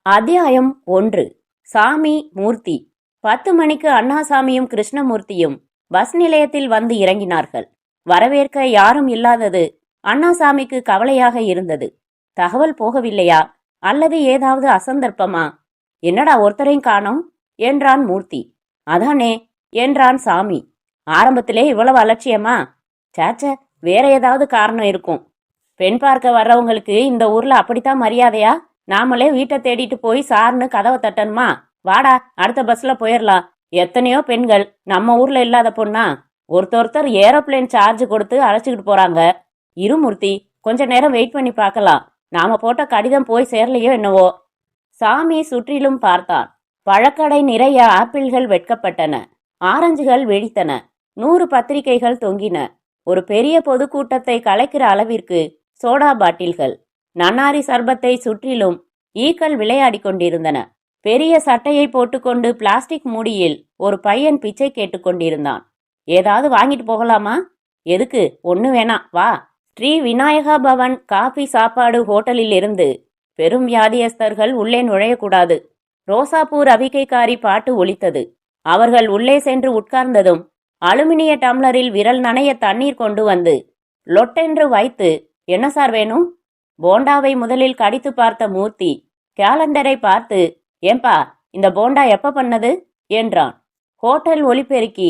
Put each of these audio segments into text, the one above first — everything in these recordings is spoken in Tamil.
அத்தியாயம் 1. சாமி மூர்த்தி. 10 மணிக்கு அண்ணாசாமியும் கிருஷ்ணமூர்த்தியும் பஸ் நிலையத்தில் வந்து இறங்கினார்கள். வரவேற்க யாரும் இல்லாதது அண்ணாசாமிக்கு கவலையாக இருந்தது. தகவல் போகவில்லையா அல்லது ஏதாவது அசந்தர்ப்பமா? என்னடா ஒருத்தரையும் காணோம் என்றான் மூர்த்தி. அதானே என்றான் சாமி. ஆரம்பத்திலே இவ்வளவு அலட்சியமா? சேச்ச, வேற ஏதாவது காரணம் இருக்கும். பெண் பார்க்க வர்றவங்களுக்கு இந்த ஊர்ல அப்படித்தான் மரியாதையா? நாமளே வீட்டை தேடிட்டு போய் சார்னு கதவை தட்டணுமா? வாடா, அடுத்த பஸ்ல போயிடலாம். எத்தனையோ பெண்கள் நம்ம ஊர்ல இல்லாத பொண்ணா? ஒருத்தர் ஏரோப்ளேன் சார்ஜ் கொடுத்து அழைச்சிக்கிட்டு போறாங்க. இருமூர்த்தி, கொஞ்ச நேரம் வெயிட் பண்ணி பார்க்கலாம். நாம போட்ட கடிதம் போய் சேரலையோ என்னவோ. சாமி சுற்றிலும் பார்த்தான். பழக்கடை நிறைய ஆப்பிள்கள் வெட்கப்பட்டன, ஆரஞ்சுகள் வெடித்தன, 100 பத்திரிகைகள் தொங்கின. ஒரு பெரிய பொதுக்கூட்டத்தை கலைக்கிற அளவிற்கு சோடா பாட்டில்கள், நன்னாரி சர்பத்தை சுற்றிலும் ஈக்கள் விளையாடி கொண்டிருந்தன. பெரிய சட்டையை போட்டுக்கொண்டு பிளாஸ்டிக் மூடியில் ஒரு பையன் பிச்சை கேட்டுக்கொண்டிருந்தான். ஏதாவது வாங்கிட்டு போகலாமா? எதுக்கு? ஒண்ணு வேணாம், வா. ஸ்ரீ விநாயகா பவன் காபி சாப்பாடு ஹோட்டலில் இருந்து பெரும் வியாதியஸ்தர்கள் உள்ளே நுழையக்கூடாது. ரோசாப்பூ ரவிக்கைக்காரி பாட்டு ஒலித்தது. அவர்கள் உள்ளே சென்று உட்கார்ந்ததும் அலுமினிய டம்ளரில் விரல் நனைய தண்ணீர் கொண்டு வந்து லொட்டென்று வைத்து, என்ன சார் வேணும்? போண்டாவை முதலில் கடித்து பார்த்த மூர்த்தி கேலண்டரை பார்த்து, ஏம்பா, இந்த போண்டா எப்ப பண்ணது என்றான். ஹோட்டல் ஒலிபெருக்கி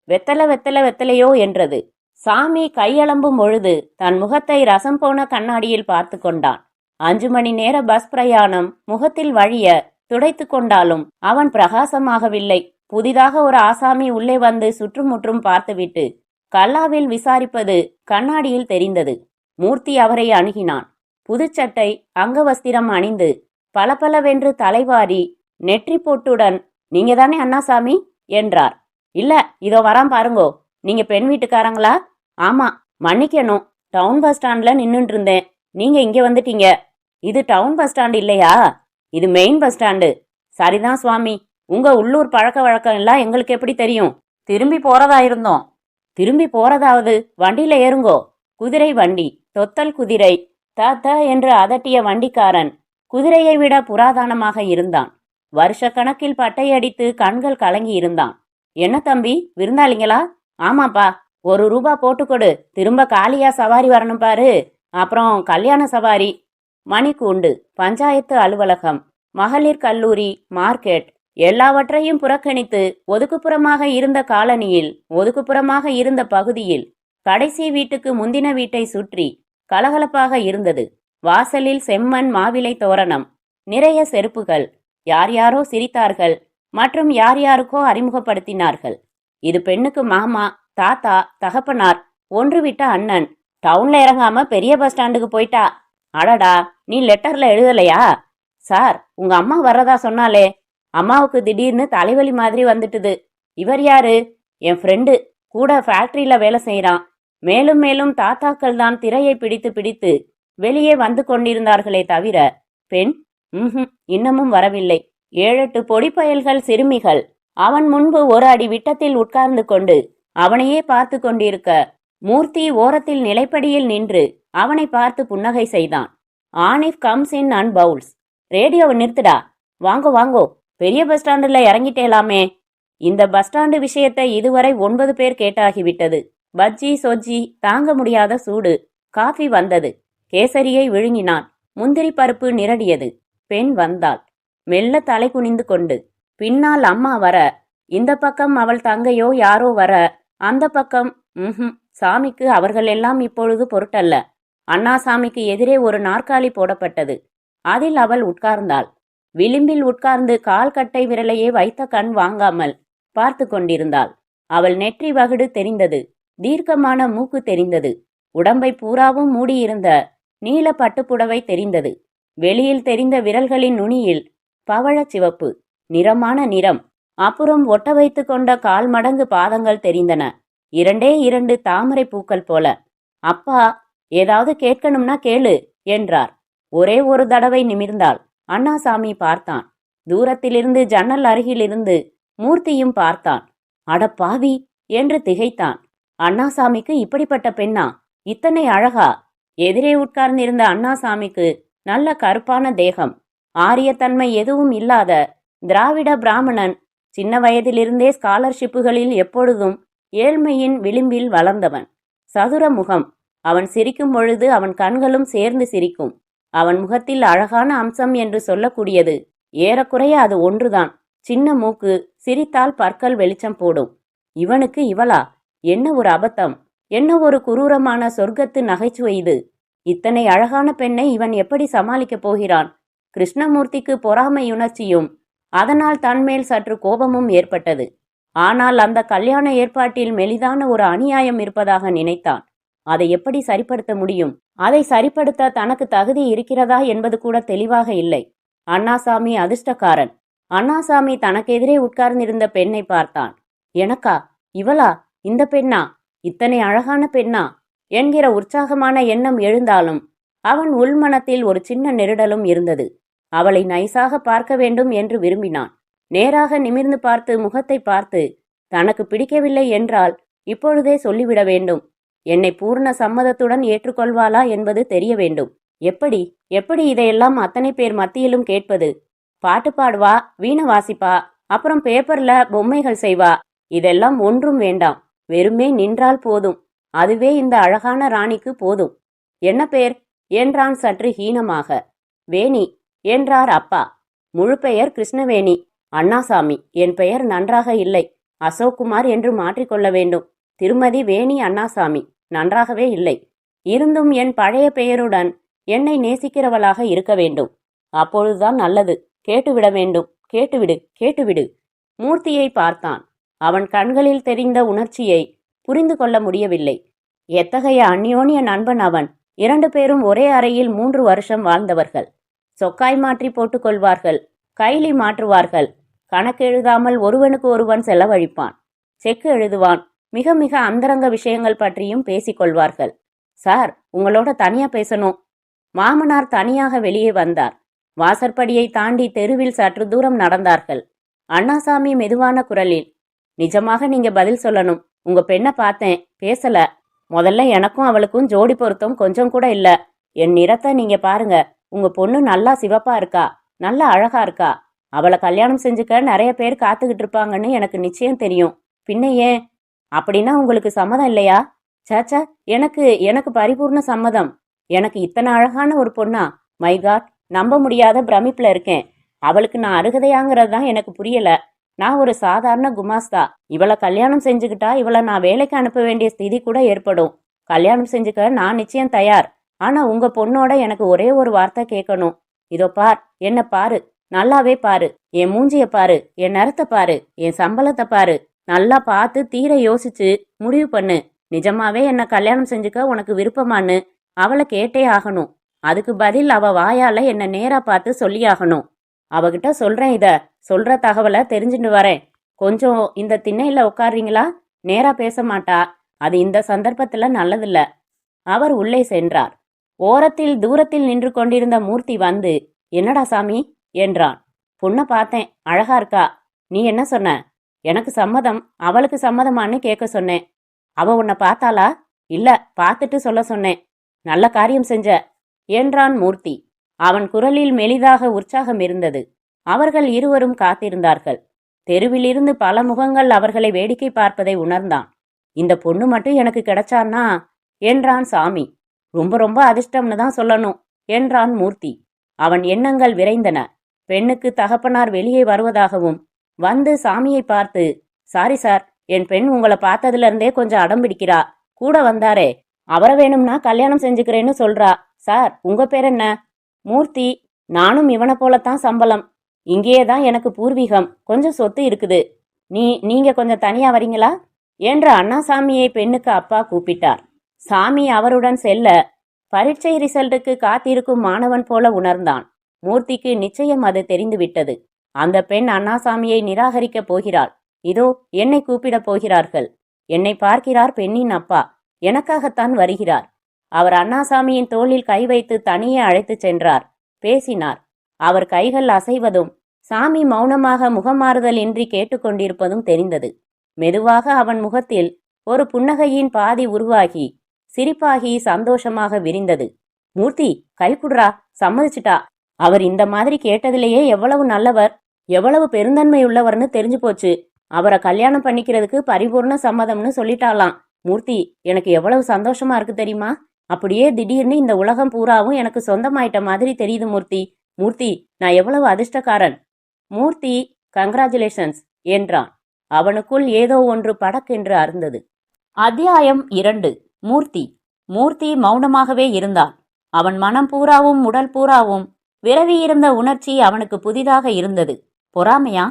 வெத்தலை வெத்தலை வெத்தலையோ என்றது. சாமி கையளம்பும் பொழுது தன் முகத்தை ரசம் போன கண்ணாடியில் பார்த்து கொண்டான். 5 மணி நேர பஸ் பிரயாணம் முகத்தில் வழிய துடைத்து கொண்டாலும் அவன் பிரகாசமாகவில்லை. புதிதாக ஒரு ஆசாமி உள்ளே வந்து சுற்றுமுற்றும் பார்த்துவிட்டு கல்லாவில் விசாரிப்பது கண்ணாடியில் தெரிந்தது. மூர்த்தி அவரை அணுகினான். புதுச்சட்டை, அங்கவஸ்திரம் அணிந்து பலபலவென்று தலைவாரி நெற்றி பொட்டுடன், நீங்க தானே அண்ணாசாமி என்றார். இல்ல, இதோ வரான் பாருங்கோ. நீங்க பெண் வீட்டுக்காரங்களா? ஆமா, மன்னிக்கணும், டவுன் பஸ் ஸ்டாண்ட்ல நின்னுட்டு இருந்தேன். நீங்க இங்க வந்துட்டீங்க. இது டவுன் பஸ் ஸ்டாண்ட் இல்லையா? இது மெயின் பஸ் ஸ்டாண்டு. சரிதான் சுவாமி, உங்க உள்ளூர் பழக்க வழக்கம் எல்லாம் எங்களுக்கு எப்படி தெரியும்? திரும்பி போறதா இருந்தோம். திரும்பி போறதாவது? வண்டியில ஏறுங்கோ. குதிரை வண்டி, தொத்தல் குதிரை. த என்று அதட்டிய வண்டிக்காரன் குதிரையை விட புராதனமாக இருந்தான். வருஷக்கணக்கில் பட்டையடித்து கண்கள் கலங்கி இருந்தான். என்ன தம்பி, விருந்தாளிங்களா? ஆமாப்பா, 1 ரூபா போட்டுக்கொடு. திரும்ப காலியா சவாரி வரணும் பாரு. அப்புறம் கல்யாண சவாரி. மணிக்கூண்டு, பஞ்சாயத்து அலுவலகம், மகளிர் கல்லூரி, மார்க்கெட் எல்லாவற்றையும் புறக்கணித்து ஒதுக்குப்புறமாக இருந்த காலனியில், ஒதுக்குப்புறமாக இருந்த பகுதியில் கடைசி வீட்டுக்கு முந்தின வீட்டை சுற்றி கலகலப்பாக இருந்தது. வாசலில் செம்மண் மாவிலை தோரணம், நிறைய செருப்புகள். யார் யாரோ சிரித்தார்கள் மற்றும் யார் யாருக்கோ அறிமுகப்படுத்தினார்கள். இது பெண்ணுக்கு மாமா, தாத்தா, தகப்பனார், ஒன்று விட்ட அண்ணன். டவுன்ல இறங்காம பெரிய பஸ் ஸ்டாண்டுக்கு போயிட்டா. அடடா, நீ லெட்டர்ல எழுதலையா? சார், உங்க அம்மா வர்றதா சொன்னாலே. அம்மாவுக்கு திடீர்னு தலைவலி மாதிரி வந்துட்டுது. இவர் யாரு? என் ஃப்ரெண்டு, கூட ஃபேக்டரியில வேலை செய்யறான். மேலும் மேலும் தாத்தாக்கள் தான் திரையை பிடித்து பிடித்து வெளியே வந்து கொண்டிருந்தார்களே தவிர பெண் இன்னமும் வரவில்லை. 7-8 பொடிப்பயல்கள், சிறுமிகள் அவன் முன்பு ஒரு அடி விட்டத்தில் உட்கார்ந்து கொண்டு அவனையே பார்த்து கொண்டிருக்க, மூர்த்தி ஓரத்தில் நிலைப்படியில் நின்று அவனை பார்த்து புன்னகை செய்தான். ஆனிஃப் கம்ஸ் இன் அண்ட் பவுல்ஸ். ரேடியோவை நிறுத்துடா. வாங்கோ வாங்கோ, பெரிய பஸ் ஸ்டாண்டுல இறங்கிட்டேலாமே. இந்த பஸ் ஸ்டாண்டு விஷயத்தை இதுவரை 9 பேர் கேட்டாகிவிட்டது. பஜ்ஜி சொஜ்ஜி, தாங்க முடியாத சூடு. காஃபி வந்தது. கேசரியை விழுங்கினான். முந்திரி பருப்பு நிரடியது. பெண் வந்தாள், மெல்ல தலை குனிந்து கொண்டு. பின்னால் அம்மா வர, இந்த பக்கம் அவள் தங்கையோ யாரோ வர, அந்த பக்கம் சாமிக்கு அவர்கள் எல்லாம் இப்பொழுது பொருட்டல்ல. அண்ணாசாமிக்கு எதிரே ஒரு நாற்காலி போடப்பட்டது. அதில் அவள் உட்கார்ந்தாள். விளிம்பில் உட்கார்ந்து கால் கட்டை விரலையே வைத்த கண் வாங்காமல் பார்த்து கொண்டிருந்தாள். அவள் நெற்றி வகுடு தெரிந்தது. தீர்க்கமான மூக்கு தெரிந்தது. உடம்பை பூராவும் மூடியிருந்த நீல பட்டுப்புடவை தெரிந்தது. வெளியில் தெரிந்த விரல்களின் நுனியில் பவழச் சிவப்பு நிறமான நிறம். அப்புறம் ஒட்ட வைத்து கொண்ட 1/4 மடங்கு பாதங்கள் தெரிந்தன. 2 தாமரை பூக்கள் போல. அப்பா, ஏதாவது கேட்கணும்னா கேளு என்றார். ஒரே ஒரு தடவை நிமிர்ந்தாள். அண்ணாசாமி பார்த்தான். தூரத்திலிருந்து ஜன்னல் அருகிலிருந்து மூர்த்தியும் பார்த்தான். அட பாவி என்று திகைத்தான். அண்ணாசாமிக்கு இப்படிப்பட்ட பெண்ணா? இத்தனை அழகா? எதிரே உட்கார்ந்திருந்த அண்ணாசாமிக்கு நல்ல கருப்பான தேகம், ஆரியத்தன்மை எதுவும் இல்லாத திராவிட பிராமணன். சின்ன வயதிலிருந்தே ஸ்காலர்ஷிப்புகளில் எப்பொழுதும் ஏழ்மையின் விளிம்பில் வளர்ந்தவன். சதுர முகம். அவன் சிரிக்கும் பொழுது அவன் கண்களும் சேர்ந்து சிரிக்கும். அவன் முகத்தில் அழகான அம்சம் என்று சொல்லக்கூடியது ஏறக்குறைய அது ஒன்றுதான். சின்ன மூக்கு, சிரித்தால் பற்கள் வெளிச்சம் போடும். இவனுக்கு இவளா? என்ன ஒரு அபத்தம்! என்ன ஒரு குரூரமான சொர்க்கத்து நகைச்சுவை இது! இத்தனை அழகான பெண்ணை இவன் எப்படி சமாளிக்கப் போகிறான்? கிருஷ்ணமூர்த்திக்கு பொறாமையுணர்ச்சியும் அதனால் தன்மேல் சற்று கோபமும் ஏற்பட்டது. ஆனால் அந்த கல்யாண ஏற்பாட்டில் மெலிதான ஒரு அநியாயம் இருப்பதாக நினைத்தான். அதை எப்படி சரிப்படுத்த முடியும்? அதை சரிப்படுத்த தனக்கு தகுதி இருக்கிறதா என்பது கூட தெளிவாக இல்லை. அண்ணாசாமி அதிர்ஷ்டக்காரன். அண்ணாசாமி தனக்கெதிரே உட்கார்ந்திருந்த பெண்ணை பார்த்தான். எனக்கா? இவளா? இந்த பெண்ணா? இத்தனை அழகான பெண்ணா? என்கிற உற்சாகமான எண்ணம் எழுந்தாலும் அவன் உள்மனத்தில் ஒரு சின்ன நெருடலும் இருந்தது. அவளை நைசாக பார்க்க வேண்டும் என்று விரும்பினான். நேராக நிமிர்ந்து பார்த்து முகத்தை பார்த்து, தனக்கு பிடிக்கவில்லை என்றால் இப்பொழுதே சொல்லிவிட வேண்டும். என்னை பூர்ண சம்மதத்துடன் ஏற்றுக்கொள்வாளா என்பது தெரிய வேண்டும். எப்படி எப்படி இதையெல்லாம் அத்தனை பேர் மத்தியிலும் கேட்பது? பாட்டு பாடுவா, வீணை வாசிப்பா, அப்புறம் பேப்பர்ல பொம்மைகள் செய்வா. இதெல்லாம் ஒன்றும் வேண்டாம். வெறுமே நின்றால் போதும். அதுவே இந்த அழகான ராணிக்கு போதும். என்ன பேர் என்றான் சற்று ஹீனமாக. வேணி என்றார் அப்பா. முழு பெயர் கிருஷ்ணவேணி. அண்ணாசாமி. என் பெயர் நன்றாக இல்லை. அசோக்குமார் என்று மாற்றிக்கொள்ள வேண்டும். திருமதி வேணி அண்ணாசாமி நன்றாகவே இல்லை. இருந்தும் என் பழைய பெயருடன் என்னை நேசிக்கிறவளாக இருக்க வேண்டும். அப்பொழுதுதான் நல்லது. கேட்டுவிட வேண்டும். கேட்டுவிடு, கேட்டுவிடு. மூர்த்தியை பார்த்தான். அவன் கண்களில் தெரிந்த உணர்ச்சியை புரிந்து கொள்ள முடியவில்லை. எத்தகைய அந்யோன்ய நண்பன் அவன்! 2 பேரும் ஒரே அறையில் 3 வருஷம் வாழ்ந்தவர்கள். சொக்காய் மாற்றி போட்டுக்கொள்வார்கள். கைலி மாற்றுவார்கள். கணக்கு எழுதாமல் ஒருவனுக்கு ஒருவன் செலவழிப்பான். செக்கு எழுதுவான். மிக மிக அந்தரங்க விஷயங்கள் பற்றியும் பேசிக்கொள்வார்கள். சார், உங்களோட தனியா பேசணும். மாமனார் தனியாக வெளியே வந்தார். வாசற்படியை தாண்டி தெருவில் சற்று தூரம் நடந்தார்கள். அண்ணாசாமி மெதுவான குரலில், நிஜமாக நீங்க பதில் சொல்லணும். உங்க பெண்ணை பார்த்தேன், பேசல. முதல்ல எனக்கும் அவளுக்கும் ஜோடி பொருத்தம் கொஞ்சம் கூட இல்ல. என் நிறத்தை நீங்க பாருங்க. உங்க பொண்ணு நல்லா சிவப்பா இருக்கா, நல்லா அழகா இருக்கா. அவளை கல்யாணம் செஞ்சுக்க நிறைய பேர் காத்துக்கிட்டு இருப்பாங்கன்னு எனக்கு நிச்சயம் தெரியும். பின்ன ஏன்? அப்படின்னா உங்களுக்கு சம்மதம் இல்லையா? சேச்சா, எனக்கு பரிபூர்ண சம்மதம். எனக்கு இத்தனை அழகான ஒரு பொண்ணா? மை காட், நம்ப முடியாத பிரமிப்புல இருக்கேன். அவளுக்கு நான் அருகதையாங்கிறது தான் எனக்கு புரியல. நான் ஒரு சாதாரண குமாஸ்தா. இவளை கல்யாணம் செஞ்சுக்கிட்டா இவளை நான் வேலைக்கு அனுப்ப வேண்டிய ஸ்திதி கூட ஏற்படும். கல்யாணம் செஞ்சுக்க நான் நிச்சயம் தயார். ஆனா உங்க பொண்ணோட எனக்கு ஒரே ஒரு வார்த்தை கேட்கணும். இதோ பார், என்ன பாரு, நல்லாவே பாரு. என் மூஞ்சிய பாரு, என் நிறத்தை பாரு, என் சம்பளத்தை பாரு. நல்லா பார்த்து தீர யோசிச்சு முடிவு பண்ணு. நிஜமாவே என்ன கல்யாணம் செஞ்சுக்க உனக்கு விருப்பமான்னு அவளை கேட்டே ஆகணும். அதுக்கு பதில் அவ வாயால என்ன நேரா பார்த்து சொல்லியாகணும். அவகிட்ட சொல்றேன், சொல்ற தகவலை தெரிஞ்சுட்டு வரேன். கொஞ்சம் இந்த திண்ணையில உட்கார்றீங்களா? நேரா பேச மாட்டா. அது இந்த சந்தர்ப்பத்துல நல்லதில்ல. அவர் உள்ளே சென்றார். ஓரத்தில் தூரத்தில் நின்று கொண்டிருந்த மூர்த்தி வந்து, என்னடா சாமி என்றான். பொண்ணை பார்த்தேன், அழகா இருக்கா. நீ என்ன சொன்ன? எனக்கு சம்மதம். அவளுக்கு சம்மதமான்னு கேட்க சொன்னேன். அவ உன்னை பார்த்தாளா? இல்ல, பார்த்துட்டு சொல்ல சொன்னேன். நல்ல காரியம் செஞ்ச என்றான் மூர்த்தி. அவன் குரலில் மெலிதாக உற்சாகம் இருந்தது. அவர்கள் இருவரும் காத்திருந்தார்கள். தெருவிலிருந்து பல முகங்கள் அவர்களை வேடிக்கை பார்ப்பதை உணர்ந்தான். இந்த பொண்ணு மட்டும் எனக்கு கிடைச்சான்னா என்றான் சாமி. ரொம்ப ரொம்ப அதிர்ஷ்டம்னு தான் சொல்லணும் என்றான் மூர்த்தி. அவன் எண்ணங்கள் விரைந்தன. பெண்ணுக்கு தகப்பனார் வெளியே வருவதாகவும் வந்து சாமியை பார்த்து, சாரி சார், என் பெண் உங்களை பார்த்ததுல இருந்தே கொஞ்சம் அடம் பிடிக்கிறா. கூட வந்தாரே, அவரை வேணும்னா கல்யாணம் செஞ்சுக்கிறேன்னு சொல்றா. சார், உங்க பேர் என்ன? மூர்த்தி. நானும் இவனை போலத்தான் சம்பளம். இங்கேயே தான் எனக்கு பூர்வீகம். கொஞ்சம் சொத்து இருக்குது. நீங்க கொஞ்சம் தனியா வரீங்களா என்று அண்ணாசாமியை பெண்ணுக்கு அப்பா கூப்பிட்டார். சாமி அவருடன் செல்ல பரீட்சை ரிசல்ட்டுக்கு காத்திருக்கும் மாணவன் போல உணர்ந்தான். மூர்த்திக்கு நிச்சயம் அது தெரிந்துவிட்டது. அந்த பெண் அண்ணாசாமியை நிராகரிக்கப் போகிறாள். இதோ என்னை கூப்பிடப் போகிறார்கள். என்னை பார்க்கிறார் பெண்ணின் அப்பா. எனக்காகத்தான் வருகிறார். அவர் அண்ணாசாமியின் தோளில் கை வைத்து தனியே அழைத்துச் சென்றார். பேசினார். அவர் கைகள் அசைவதும் சாமி மௌனமாக முகமாறுதல் இன்றி கேட்டுக்கொண்டிருப்பதும் தெரிந்தது. மெதுவாக அவன் முகத்தில் ஒரு புன்னகையின் பாதி உருவாகி சிரிப்பாகி சந்தோஷமாக விரிந்தது. மூர்த்தி, கைக்குடுறா, சம்மதிச்சிட்டா அவர் இந்த மாதிரி கேட்டதிலேயே எவ்வளவு நல்லவர், எவ்வளவு பெருந்தன்மை உள்ளவர்னு தெரிஞ்சு போச்சு. அவரை கல்யாணம் பண்ணிக்கிறதுக்கு பரிபூர்ண சம்மதம்னு சொல்லிட்டாலாம். மூர்த்தி, எனக்கு எவ்வளவு சந்தோஷமா இருக்கு தெரியுமா? அப்படியே திடீர்னு இந்த உலகம் பூராவும் எனக்கு சொந்தமாயிட்ட மாதிரி தெரியுது மூர்த்தி. மூர்த்தி, நான் எவ்வளவு அதிர்ஷ்டக்காரன். மூர்த்தி, கங்க்ராச்சுலேஷன்ஸ் என்றான். அவனுக்குள் ஏதோ ஒன்று படக்கென்று அருந்தது. அத்தியாயம் 2. மூர்த்தி. மூர்த்தி மௌனமாகவே இருந்தான். அவன் மனம் பூராவும் உடல் பூராவும் விரவியிருந்த உணர்ச்சி அவனுக்கு புதிதாக இருந்தது. பொறாமையா?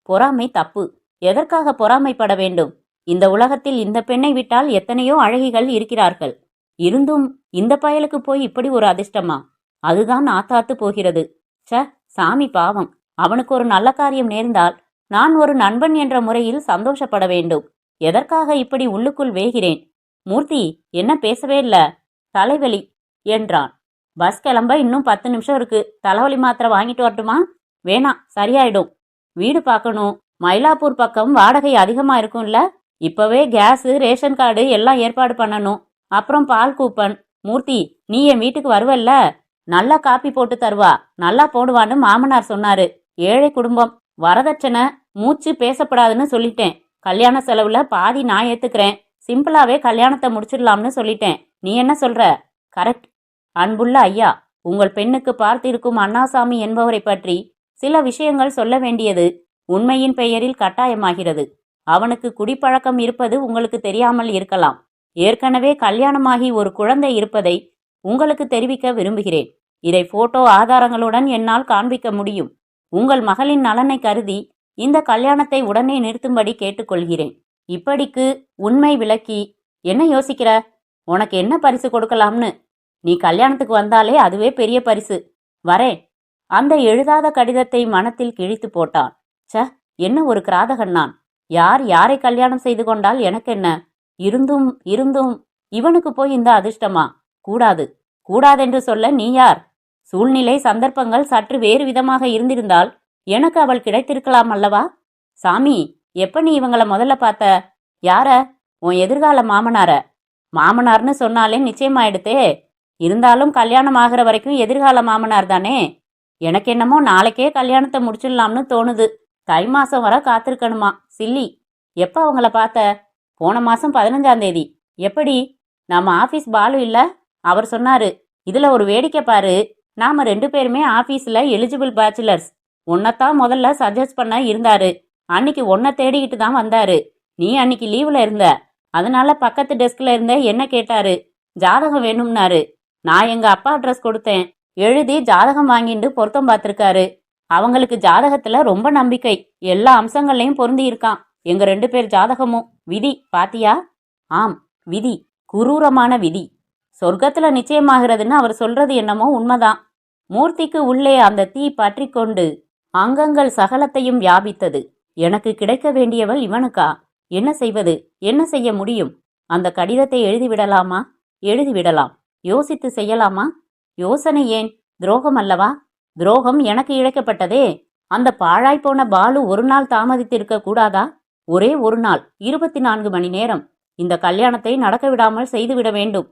பொறாமை தப்பு. எதற்காக பொறாமைப்பட வேண்டும்? இந்த உலகத்தில் இந்த பெண்ணை விட்டால் எத்தனையோ அழகிகள் இருக்கிறார்கள். இருந்தும் இந்த பயலுக்கு போய் இப்படி ஒரு அதிர்ஷ்டமா? அதுதான் ஆத்தாத்து போகிறது. சாமி பாவம். அவனுக்கு ஒரு நல்ல காரியம் நேர்ந்தால் நான் ஒரு நண்பன் என்ற முறையில் சந்தோஷப்பட வேண்டும். எதற்காக இப்படி உள்ளுக்குள் வேகிறேன்? மூர்த்தி, என்ன பேசவே இல்ல? தலைவலி என்றான். பஸ் கிளம்ப இன்னும் 10 நிமிஷம் இருக்கு. தலைவலி மாத்திரை வாங்கிட்டு வரட்டுமா? வேணாம், சரியாயிடும். வீடு பார்க்கணும். மயிலாப்பூர் பக்கம் வாடகை அதிகமா இருக்கும்ல? இப்பவே கேஸு, ரேஷன் கார்டு எல்லாம் ஏற்பாடு பண்ணணும். அப்புறம் பால் கூப்பன். மூர்த்தி, நீ என் வீட்டுக்கு வருவல்ல? நல்லா காப்பி போட்டு தருவா. நல்லா போடுவான்னு மாமனார் சொன்னாரு. ஏழை குடும்பம். வரதட்சணை மூச்சு பேசப்படாதுன்னு சொல்லிட்டேன். கல்யாண செலவுல பாதி நான் ஏத்துக்கிறேன். சிம்பிளாவே கல்யாணத்தை முடிச்சிடலாம்னு சொல்லிட்டேன். நீ என்ன சொல்ற? கரெக்ட். அன்புள்ள ஐயா, உங்கள் பெண்ணுக்கு பார்த்திருக்கும் அண்ணாசாமி என்பவரை பற்றி சில விஷயங்கள் சொல்ல வேண்டியது உண்மையின் பெயரில் கட்டாயமாகிறது. அவனுக்கு குடிப்பழக்கம் இருப்பது உங்களுக்கு தெரியாமல் இருக்கலாம். ஏற்கனவே கல்யாணமாகி ஒரு குழந்தை இருப்பதை உங்களுக்கு தெரிவிக்க விரும்புகிறேன். இதை போட்டோ ஆதாரங்களுடன் என்னால் காண்பிக்க முடியும். உங்கள் மகளின் நலனை கருதி இந்த கல்யாணத்தை உடனே நிறுத்தும்படி கேட்டுக்கொள்கிறேன். இப்படிக்கு உண்மை விளக்கி என்ன யோசிக்கிற? உனக்கு என்ன பரிசு கொடுக்கலாம்னு? நீ கல்யாணத்துக்கு வந்தாலே அதுவே பெரிய பரிசு. வரேன். அந்த எழுதாத கடிதத்தை மனத்தில் கிழித்து போட்டான். என்ன ஒரு கிராதகன் நான். யார் யாரை கல்யாணம் செய்து கொண்டால் எனக்கென்ன? இருந்தும் இவனுக்கு போய் இந்த அதிர்ஷ்டமா? கூடாது. கூடாதென்று சொல்ல நீ யார்? சூழ்நிலை சந்தர்ப்பங்கள் சற்று வேறு விதமாக இருந்திருந்தால் எனக்கு அவள் கிடைத்திருக்கலாம் அல்லவா? சாமி, எப்ப நீ இவங்களை முதல்ல பார்த்த? யார? உன் எதிர்கால மாமனார. மாமனார்னு சொன்னாலே நிச்சயமாயிடுத்தே. இருந்தாலும் கல்யாணம் ஆகிற வரைக்கும் எதிர்கால மாமனார் தானே. எனக்கு என்னமோ நாளைக்கே கல்யாணத்தை முடிச்சிடலாம்னு தோணுது. தை மாசம் வர காத்திருக்கணுமா? சில்லி. எப்ப அவங்கள பார்த்த? போன மாசம் 15ஆம் தேதி. எப்படி? நம்ம ஆபீஸ் பாலு இல்ல? அவர் சொன்னாரு. இதுல ஒரு வேடிக்கை பாரு. நாம 2 பேருமே ஆபீஸ்ல எலிஜிபிள் பேச்சுலர்ஸ். உன்னைத்தான் முதல்ல சஜஸ்ட் பண்ண இருந்தாரு. அன்னைக்கு உன்னை தேடிக்கிட்டு தான் வந்தாரு. நீ அன்னைக்கு லீவ்ல இருந்த. அதனால பக்கத்து டெஸ்க்ல இருந்த என்ன கேட்டாரு. ஜாதகம் வேணும்னாரு. நான் எங்க அப்பா அட்ரஸ் கொடுத்தேன். எழுதி ஜாதகம் வாங்கிட்டு பொருத்தம் பார்த்திருக்காரு. அவங்களுக்கு ஜாதகத்துல ரொம்ப நம்பிக்கை. எல்லா அம்சங்களையும் பொருந்தி இருக்கான். எங்க 2 பேர் ஜாதகமும். விதி பாத்தியா? ஆம், விதி. குரூரமான விதி. சொர்க்கத்துல நிச்சயமாகிறதுன்னு அவர் சொல்றது என்னமோ உண்மைதான். மூர்த்திக்கு உள்ளே அந்த தீ பற்றி கொண்டு அங்கங்கள் சகலத்தையும் வியாபித்தது. எனக்கு கிடைக்க வேண்டியவள் இவனுக்கா? என்ன செய்வது? என்ன செய்ய முடியும்? அந்த கடிதத்தை எழுதிவிடலாமா? எழுதிவிடலாம். யோசித்து செய்யலாமா? யோசனை ஏன்? துரோகம் அல்லவா? துரோகம் எனக்கு இழைக்கப்பட்டதே. அந்த பாழாய்ப்போன பாலு ஒரு நாள் தாமதித்திருக்க கூடாதா? ஒரே ஒரு நாள், 24 மணி நேரம். இந்த கல்யாணத்தை நடக்க விடாமல் செய்துவிட வேண்டும்.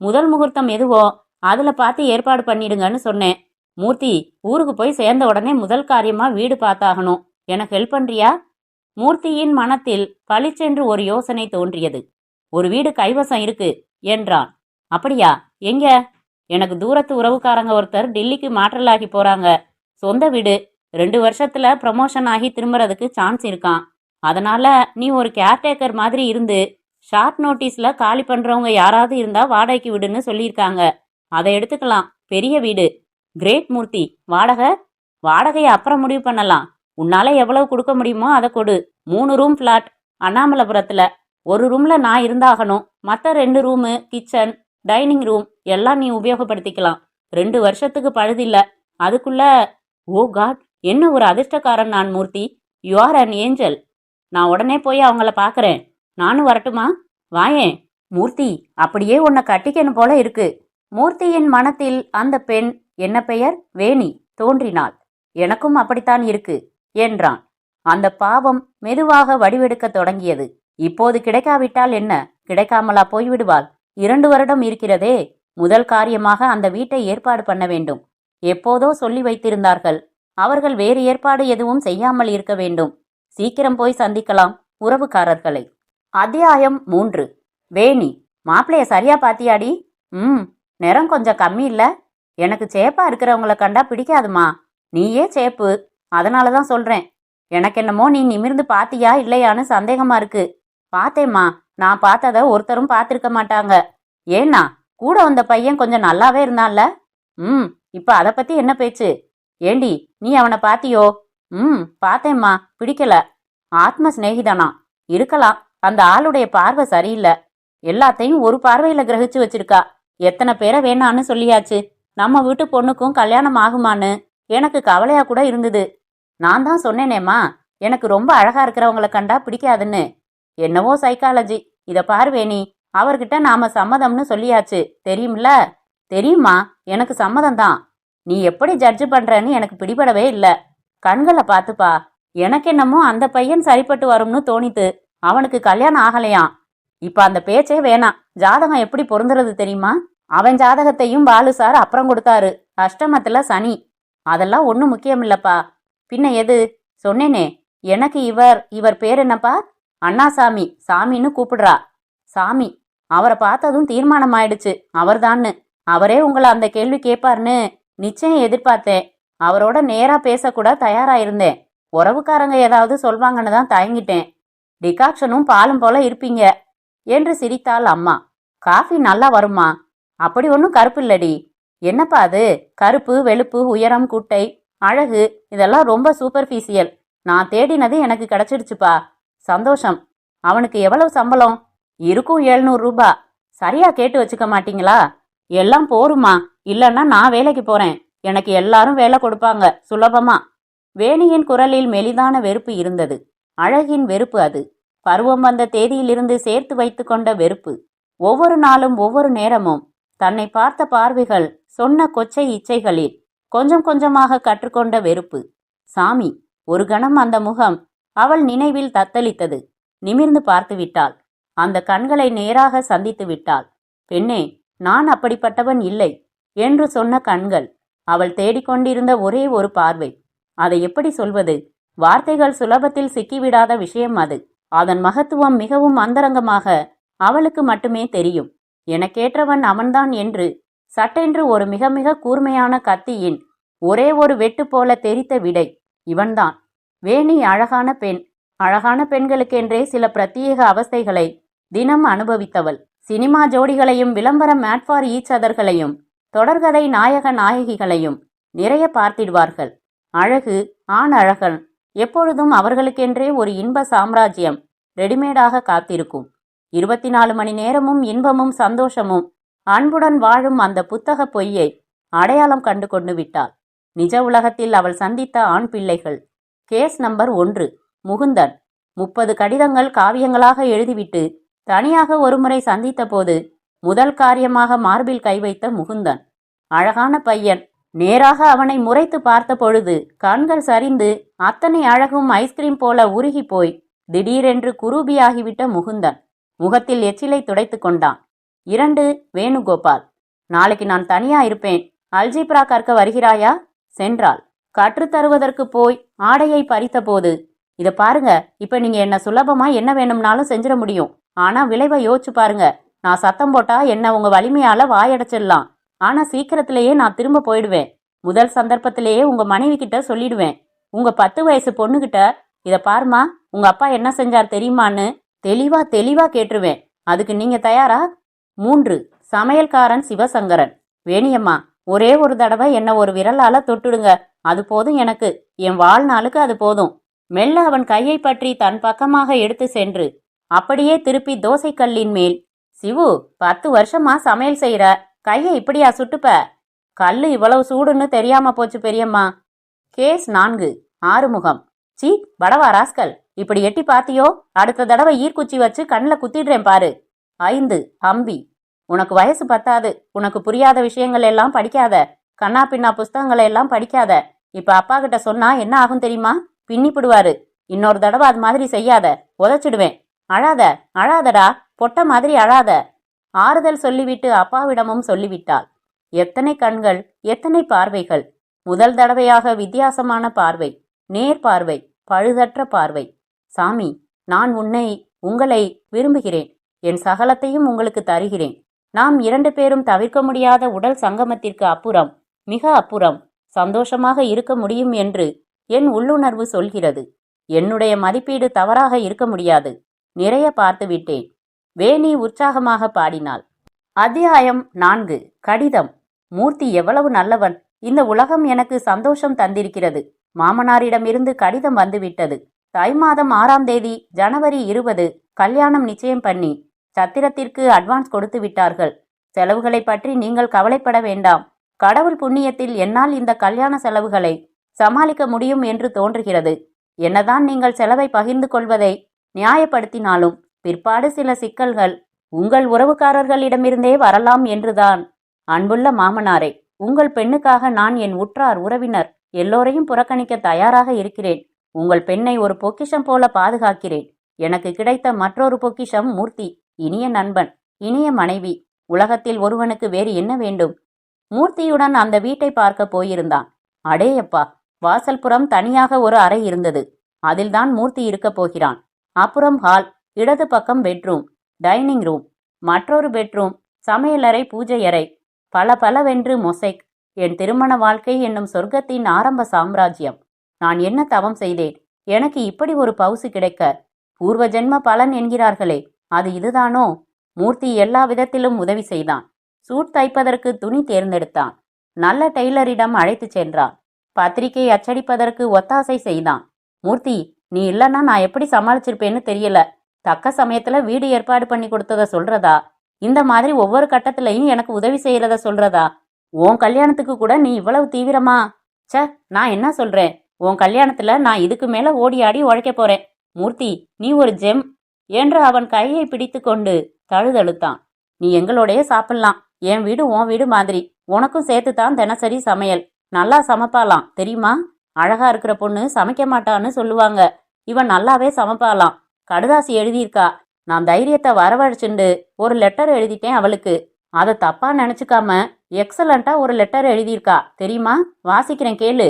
முதல் முகூர்த்தம் எதுவோ அதுல பார்த்து ஏற்பாடு பண்ணிடுங்கன்னு சொன்னேன். மூர்த்தி, ஊருக்கு போய் சேர்ந்த உடனே முதல் காரியமா வீடு பார்த்தாகணும். எனக்கு ஹெல்ப் பண்றியா? மூர்த்தியின் மனத்தில் பளிச்சென்று ஒரு யோசனை தோன்றியது. ஒரு வீடு கைவசம் இருக்கு என்றான். அப்படியா? எங்க? எனக்கு தூரத்து உறவுக்காரங்க ஒருத்தர் டில்லிக்கு மாற்றலாகி போறாங்க. சொந்த வீடு. 2 வருஷத்துல ப்ரமோஷன் ஆகி திரும்புறதுக்கு சான்ஸ் இருக்கான். அதனால நீ ஒரு கேர்டேக்கர் மாதிரி இருந்து ஷார்ட் நோட்டீஸ்ல காலி பண்றவங்க யாராவது இருந்தா வாடகைக்கு விடுன்னு சொல்லியிருக்காங்க. அதை எடுத்துக்கலாம். பெரிய வீடு. கிரேட் மூர்த்தி. வாடகையை அப்புறம் முடிவு பண்ணலாம். உன்னால எவ்வளவு கொடுக்க முடியுமோ அதை கொடு. 3 ரூம் பிளாட் அண்ணாமலைபுரத்துல. ஒரு ரூம்ல நான் இருந்தாகணும். மற்ற 2 ரூமு, கிச்சன், டைனிங் ரூம் எல்லாம் நீ உபயோகப்படுத்திக்கலாம். 2 வருஷத்துக்கு பழுதில்ல. அதுக்குள்ள ஓ காட், என்ன ஒரு அதிர்ஷ்டக்காரன் நான் Murthy. You are an angel. நான் உடனே போய் அவங்கள பார்க்கறேன். நானும் வரட்டுமா? வாயேன். மூர்த்தி, அப்படியே உன்னை கட்டிக்கணும் போல இருக்கு. மூர்த்தியின் மனத்தில் அந்த பெண், என்ன பெயர்? வேணி, தோன்றினாள். எனக்கும் அப்படித்தான் இருக்கு என்றான். அந்த பாவம் மெதுவாக வடிவெடுக்க தொடங்கியது. இப்போது கிடைக்காவிட்டால் என்ன? கிடைக்காமலா போய்விடுவாள்? 2 வருடம் இருக்கிறதே. முதல் காரியமாக அந்த வீட்டை ஏற்பாடு பண்ண வேண்டும். எப்போதோ சொல்லி வைத்திருந்தார்கள். அவர்கள் வேறு ஏற்பாடு எதுவும் செய்யாமல் இருக்க வேண்டும். சீக்கிரம் போய் சந்திக்கலாம் உறவுக்காரர்களை. அத்தியாயம் 3. வேணி. மாப்பிளைய சரியா பாத்தியாடி? நிறம் கொஞ்சம் கம்மி இல்ல? எனக்கு சேப்பா இருக்கிறவங்கள கண்டா பிடிக்காதுமா. நீயே சேப்பு, அதனாலதான் சொல்றேன். எனக்கு என்னமோ நீ நிமிர்ந்து பாத்தியா இல்லையான்னு சந்தேகமா இருக்கு. பார்த்தேம்மா, நான் பார்த்தத ஒருத்தரும் பார்த்திருக்க மாட்டாங்க. ஏன்னா கூட வந்த பையன் கொஞ்சம் நல்லாவே இருந்தான்ல. இப்ப அத பத்தி என்ன பேச்சு? ஏண்டி, நீ அவனை பாத்தியோ? பார்த்தேம்மா, பிடிக்கல. ஆத்ம சிநேகிதனா இருக்கலாம். அந்த ஆளுடைய பார்வை சரியில்லை. எல்லாத்தையும் ஒரு பார்வையில கிரகிச்சு வச்சிருக்கா. எத்தனை பேரை வேணான்னு சொல்லியாச்சு. நம்ம வீட்டு பொண்ணுக்கும் கல்யாணம் ஆகுமான்னு எனக்கு கவலையா கூட இருந்தது. நான் தான் சொன்னேனேம்மா, எனக்கு ரொம்ப அழகா இருக்கிறவங்கள கண்டா பிடிக்காதுன்னு. என்னவோ சைக்காலஜி. இத பார்வேணி, அவர்கிட்ட நாம சம்மதம்னு சொல்லியாச்சு. தெரியும்ல? தெரியுமா, எனக்கு சம்மதம்தான். நீ எப்படி ஜட்ஜ் பண்றன்னு எனக்கு பிடிபடவே இல்ல. கண்களை பார்த்துப்பா. எனக்கு என்னமோ அந்த பையன் சரிப்பட்டு வரும்னு தோணித்து. அவனுக்கு கல்யாணம் ஆகலையாம். இப்ப அந்த பேச்சே வேணாம். ஜாதகம் எப்படி பொருந்துறது தெரியுமா? அவன் ஜாதகத்தையும் பாலு சார் அப்புறம் கொடுத்தாரு. அஷ்டமத்துல சனி. அதெல்லாம் ஒன்னும் முக்கியம் இல்லப்பா. பின்ன எது? சொன்னேனே, எனக்கு இவர் பேர் என்னப்பா? அண்ணாசாமி. சாமின்னு கூப்பிடுறா. சாமி. அவரை பார்த்ததும் தீர்மானம் ஆயிடுச்சு அவர்தான்னு. அவரே உங்களை அந்த கேள்வி கேட்பார்னு நிச்சயம் எதிர்பார்த்தேன். அவரோட நேரா பேசக்கூட தயாராயிருந்தேன். உறவுக்காரங்க ஏதாவது சொல்வாங்கன்னு தான் தயங்கிட்டேன். டிகாக்ஷனும் பாலும் போல இருப்பீங்க என்று சிரித்தாள் அம்மா. காஃபி நல்லா வருமா? அப்படி ஒன்றும் கருப்பு இல்லடி. என்னப்பா அது? கருப்பு, வெளுப்பு, உயரம், குட்டை, அழகு இதெல்லாம் ரொம்ப சூப்பர்ஃபிஷியல். நான் தேடினது எனக்கு கிடைச்சிடுச்சுப்பா. சந்தோஷம். அவனுக்கு எவ்வளவு சம்பளம்? இருக்கும் 700 ரூபா. சரியா கேட்டு வச்சுக்க மாட்டீங்களா? எல்லாம் போருமா, இல்லன்னா நான் வேலைக்கு போறேன். எனக்கு எல்லாரும் வேலை கொடுப்பாங்க சுலபமா. வேணியின் குரலில் மெலிதான வெறுப்பு இருந்தது. அழகின் வெறுப்பு அது. பருவம் வந்த தேதியிலிருந்து சேர்த்து வைத்து கொண்ட வெறுப்பு. ஒவ்வொரு நாளும் ஒவ்வொரு நேரமும் தன்னை பார்த்த பார்வைகள் சொன்ன கொச்சை இச்சைகளில் கொஞ்சம் கொஞ்சமாக கற்றுக்கொண்ட வெறுப்பு. சாமி. ஒரு கணம் அந்த முகம் அவள் நினைவில் தத்தளித்தது. நிமிர்ந்து பார்த்து விட்டாள். அந்த கண்களை நேராக சந்தித்து விட்டாள். பெண்ணே, நான் அப்படிப்பட்டவன் இல்லை என்று சொன்ன கண்கள். அவள் தேடிக்கொண்டிருந்த ஒரே ஒரு பார்வை. அதை எப்படி சொல்வது? வார்த்தைகள் சுலபத்தில் சிக்கிவிடாத விஷயம் அது. அதன் மகத்துவம் மிகவும் அந்தரங்கமாக அவளுக்கு மட்டுமே தெரியும். எனக்கேற்றவன் அவன்தான் என்று சட்டென்று ஒரு மிக மிக கூர்மையான கத்தியின் ஒரே ஒரு வெட்டு போல தெரித்த விடை இவன்தான். வேணி அழகான பெண். அழகான பெண்களுக்கென்றே சில பிரத்யேக அவஸ்தைகளை தினம் அனுபவித்தவள். சினிமா ஜோடிகளையும் விளம்பர மேட் ஃபார் ஈச் அதர்களையும் தொடர்கதை நாயக நாயகிகளையும் நிறைய பார்த்திடுவார்கள். அழகு, ஆண் அழகன் எப்பொழுதும் அவர்களுக்கென்றே ஒரு இன்ப சாம்ராஜ்யம் ரெடிமேடாக காத்திருக்கும். 24 மணி நேரமும் இன்பமும் சந்தோஷமும் அன்புடன் வாழும் அந்த புத்தக பொய்யை அடையாளம் கண்டு கொண்டு விட்டாள். நிஜ உலகத்தில் அவள் சந்தித்த ஆண் பிள்ளைகள். Case number 1 Mukundan. 30 கடிதங்கள் காவியங்களாக எழுதிவிட்டு தனியாக ஒருமுறை சந்தித்த போது முதல் காரியமாக மார்பில் கை வைத்த முகுந்தன். அழகான பையன். நேராக அவனை முறைத்து பார்த்த பொழுது கண்கள் சரிந்து அத்தனை அழகும் ஐஸ்கிரீம் போல உருகி போய் திடீரென்று குரூபியாகிவிட்ட முகுந்தன் முகத்தில் எச்சிலை துடைத்து கொண்டான். 2 வேணுகோபால். நாளைக்கு நான் தனியா இருப்பேன். அல்ஜிப்ரா கற்க வருகிறாயா? சென்றாள். கற்றுத்தருவதற்கு போய் ஆடையை பறித்த போது, இத பாருங்க, இப்ப நீங்க என்ன சுலபமா என்ன வேணும்னாலும் செஞ்சிட முடியும். ஆனா விளைவை யோசிச்சு பாருங்க. நான் சத்தம் போட்டா என்ன உங்க வலிமையால வாயடைச்சிடலாம். ஆனா சீக்கிரத்திலேயே நான் திரும்ப போயிடுவேன். முதல் சந்தர்ப்பத்திலேயே உங்க மனைவி கிட்ட சொல்லிடுவேன். உங்க 10 வயசு பொண்ணுகிட்ட இத பாருமா, உங்க அப்பா என்ன செஞ்சார் தெரியுமான்னு தெளிவா கேட்டுருவேன். அதுக்கு நீங்க தயாரா? 3 சமையல்காரன் சிவசங்கரன். வேணியம்மா, ஒரே ஒரு தடவை என்ன ஒரு விரலால தொட்டுடுங்க. அது போதும் எனக்கு. என் வாழ்நாளுக்கு அது போதும். மெல்ல அவன் கையை பற்றி தன் பக்கமாக எடுத்து சென்று அப்படியே திருப்பி தோசைக்கல்லின் மேல், சிவு, 10 வருஷமா சமையல் செய்யற, கையை இப்படியா சுட்டுப்ப? கல்லு இவ்வளவு சூடுன்னு தெரியாம போச்சு பெரியம்மா. கேஸ் 4 ஆறுமுகம். சீ, படவா ராஸ்கல், இப்படி எட்டி பார்த்தியோ? அடுத்த தடவை ஈர்க்குச்சி வச்சு கண்ணில் குத்திடுறேன் பாரு. 5 அம்பி. உனக்கு வயசு பத்தாது. உனக்கு புரியாத விஷயங்கள் எல்லாம் படிக்காத. கண்ணா பின்னா புஸ்தகங்களை எல்லாம் படிக்காத. இப்ப அப்பா கிட்ட சொன்னா என்ன ஆகும் தெரியுமா? பின்னிப்பிடுவாரு. இன்னொரு தடவை அது மாதிரி செய்யாத, உதச்சிடுவேன். அழாதடா, பொட்ட மாதிரி அழாத. ஆறுதல் சொல்லிவிட்டு அப்பாவிடமும் சொல்லிவிட்டாள். எத்தனை கண்கள், எத்தனை பார்வைகள்! முதல் தடவையாக வித்தியாசமான பார்வை, நேர் பார்வை, பழுதற்ற பார்வை. சாமி, நான் உங்களை விரும்புகிறேன். என் சகலத்தையும் உங்களுக்கு தருகிறேன். நாம் 2 பேரும் தவிர்க்க முடியாத உடல் சங்கமத்திற்கு அப்புறம், மிக அப்புறம் சந்தோஷமாக இருக்க முடியும் என்று என் உள்ளுணர்வு சொல்கிறது. என்னுடைய மதிப்பீடு தவறாக இருக்க முடியாது. நிறைய பார்த்து விட்டேன். வேணி உற்சாகமாக பாடினாள். அத்தியாயம் 4. கடிதம். மூர்த்தி எவ்வளவு நல்லவன்! இந்த உலகம் எனக்கு சந்தோஷம் தந்திருக்கிறது. மாமனாரிடமிருந்து கடிதம் வந்துவிட்டது. தை மாதம் 6ஆம் தேதி, ஜனவரி 20 கல்யாணம் நிச்சயம் பண்ணி சத்திரத்திற்கு அட்வான்ஸ் கொடுத்து விட்டார்கள். செலவுகளை பற்றி நீங்கள் கவலைப்பட வேண்டாம். கடவுள் புண்ணியத்தில் என்னால் இந்த கல்யாண செலவுகளை சமாளிக்க முடியும் என்று தோன்றுகிறது. என்னதான் நீங்கள் செலவை பகிர்ந்து கொள்வதை நியாயப்படுத்தினாலும் பிற்பாடு சில சிக்கல்கள் உங்கள் உறவுக்காரர்களிடமிருந்தே வரலாம் என்றுதான். அன்புள்ள மாமனாரே, உங்கள் பெண்ணுக்காக நான் என் உற்றார் உறவினர் எல்லோரையும் புறக்கணிக்க தயாராக இருக்கிறேன். உங்கள் பெண்ணை ஒரு பொக்கிஷம் போல பாதுகாக்கிறேன். எனக்கு கிடைத்த மற்றொரு பொக்கிஷம் மூர்த்தி. இனிய நண்பன், இனிய மனைவி. உலகத்தில் ஒருவனுக்கு வேறு என்ன வேண்டும்? மூர்த்தியுடன் அந்த வீட்டை பார்க்க போயிருந்தான். அடேயப்பா! வாசல் புறம் தனியாக ஒரு அறை இருந்தது. அதில்தான் மூர்த்தி இருக்கப் போகிறான். அப்புறம் ஹால், இடது பக்கம் பெட்ரூம், டைனிங் ரூம், மற்றொரு பெட்ரூம், சமையலறை, பூஜை அறை, பல பலவென்று மொசைக். என் திருமண வாழ்க்கை என்னும் சொர்க்கத்தின் ஆரம்ப சாம்ராஜ்யம். நான் என்ன தவம் செய்தேன் எனக்கு இப்படி ஒரு பவுசு கிடைக்க? பூர்வ ஜென்ம பலன் என்கிறார்களே, அது இதுதானோ? மூர்த்தி எல்லா விதத்திலும் உதவி செய்தான். சூட் தைப்பதற்கு துணி தேர்ந்தெடுத்தான். நல்ல டெய்லரிடம் அழைத்து சென்றான். பத்திரிகை அச்சடிப்பதற்கு ஒத்தாசை செய்தான். மூர்த்தி, நீ இல்லைன்னா நான் எப்படி சமாளிச்சிருப்பேன்னு தெரியல. தக்க சமயத்துல வீடு ஏற்பாடு பண்ணி கொடுத்தத சொல்றதா? இந்த மாதிரி ஒவ்வொரு கட்டத்திலையும் எனக்கு உதவி செய்யறத சொல்றதா? உன் கல்யாணத்துக்கு கூட நீ இவ்வளவு தீவிரமா? ச, நான் என்ன சொல்றேன்? உன் கல்யாணத்துல நான் இதுக்கு மேல ஓடி ஆடி உழைக்க போறேன். மூர்த்தி, நீ ஒரு ஜெம் என்று அவன் கையை பிடித்து கொண்டு தழுதழுத்தான். நீ எங்களோடைய சாப்பிடலாம். என் வீடு உன் வீடு மாதிரி. உனக்கும் சேர்த்துத்தான் தினசரி சமையல். நல்லா சமைப்பாலாம் தெரியுமா? அழகா இருக்கிற பொண்ணு சமைக்க மாட்டான்னு சொல்லுவாங்க. இவன் நல்லாவே சமைப்பாலாம். கடுதாசி எழுதியிருக்கா. நான் தைரியத்தை வரவழைச்சுண்டு ஒரு லெட்டர் எழுதிட்டேன் அவளுக்கு. அதை தப்பா நினைச்சுக்காம எக்ஸலண்டா ஒரு லெட்டர் எழுதியிருக்கா தெரியுமா? வாசிக்கிறேன் கேளு.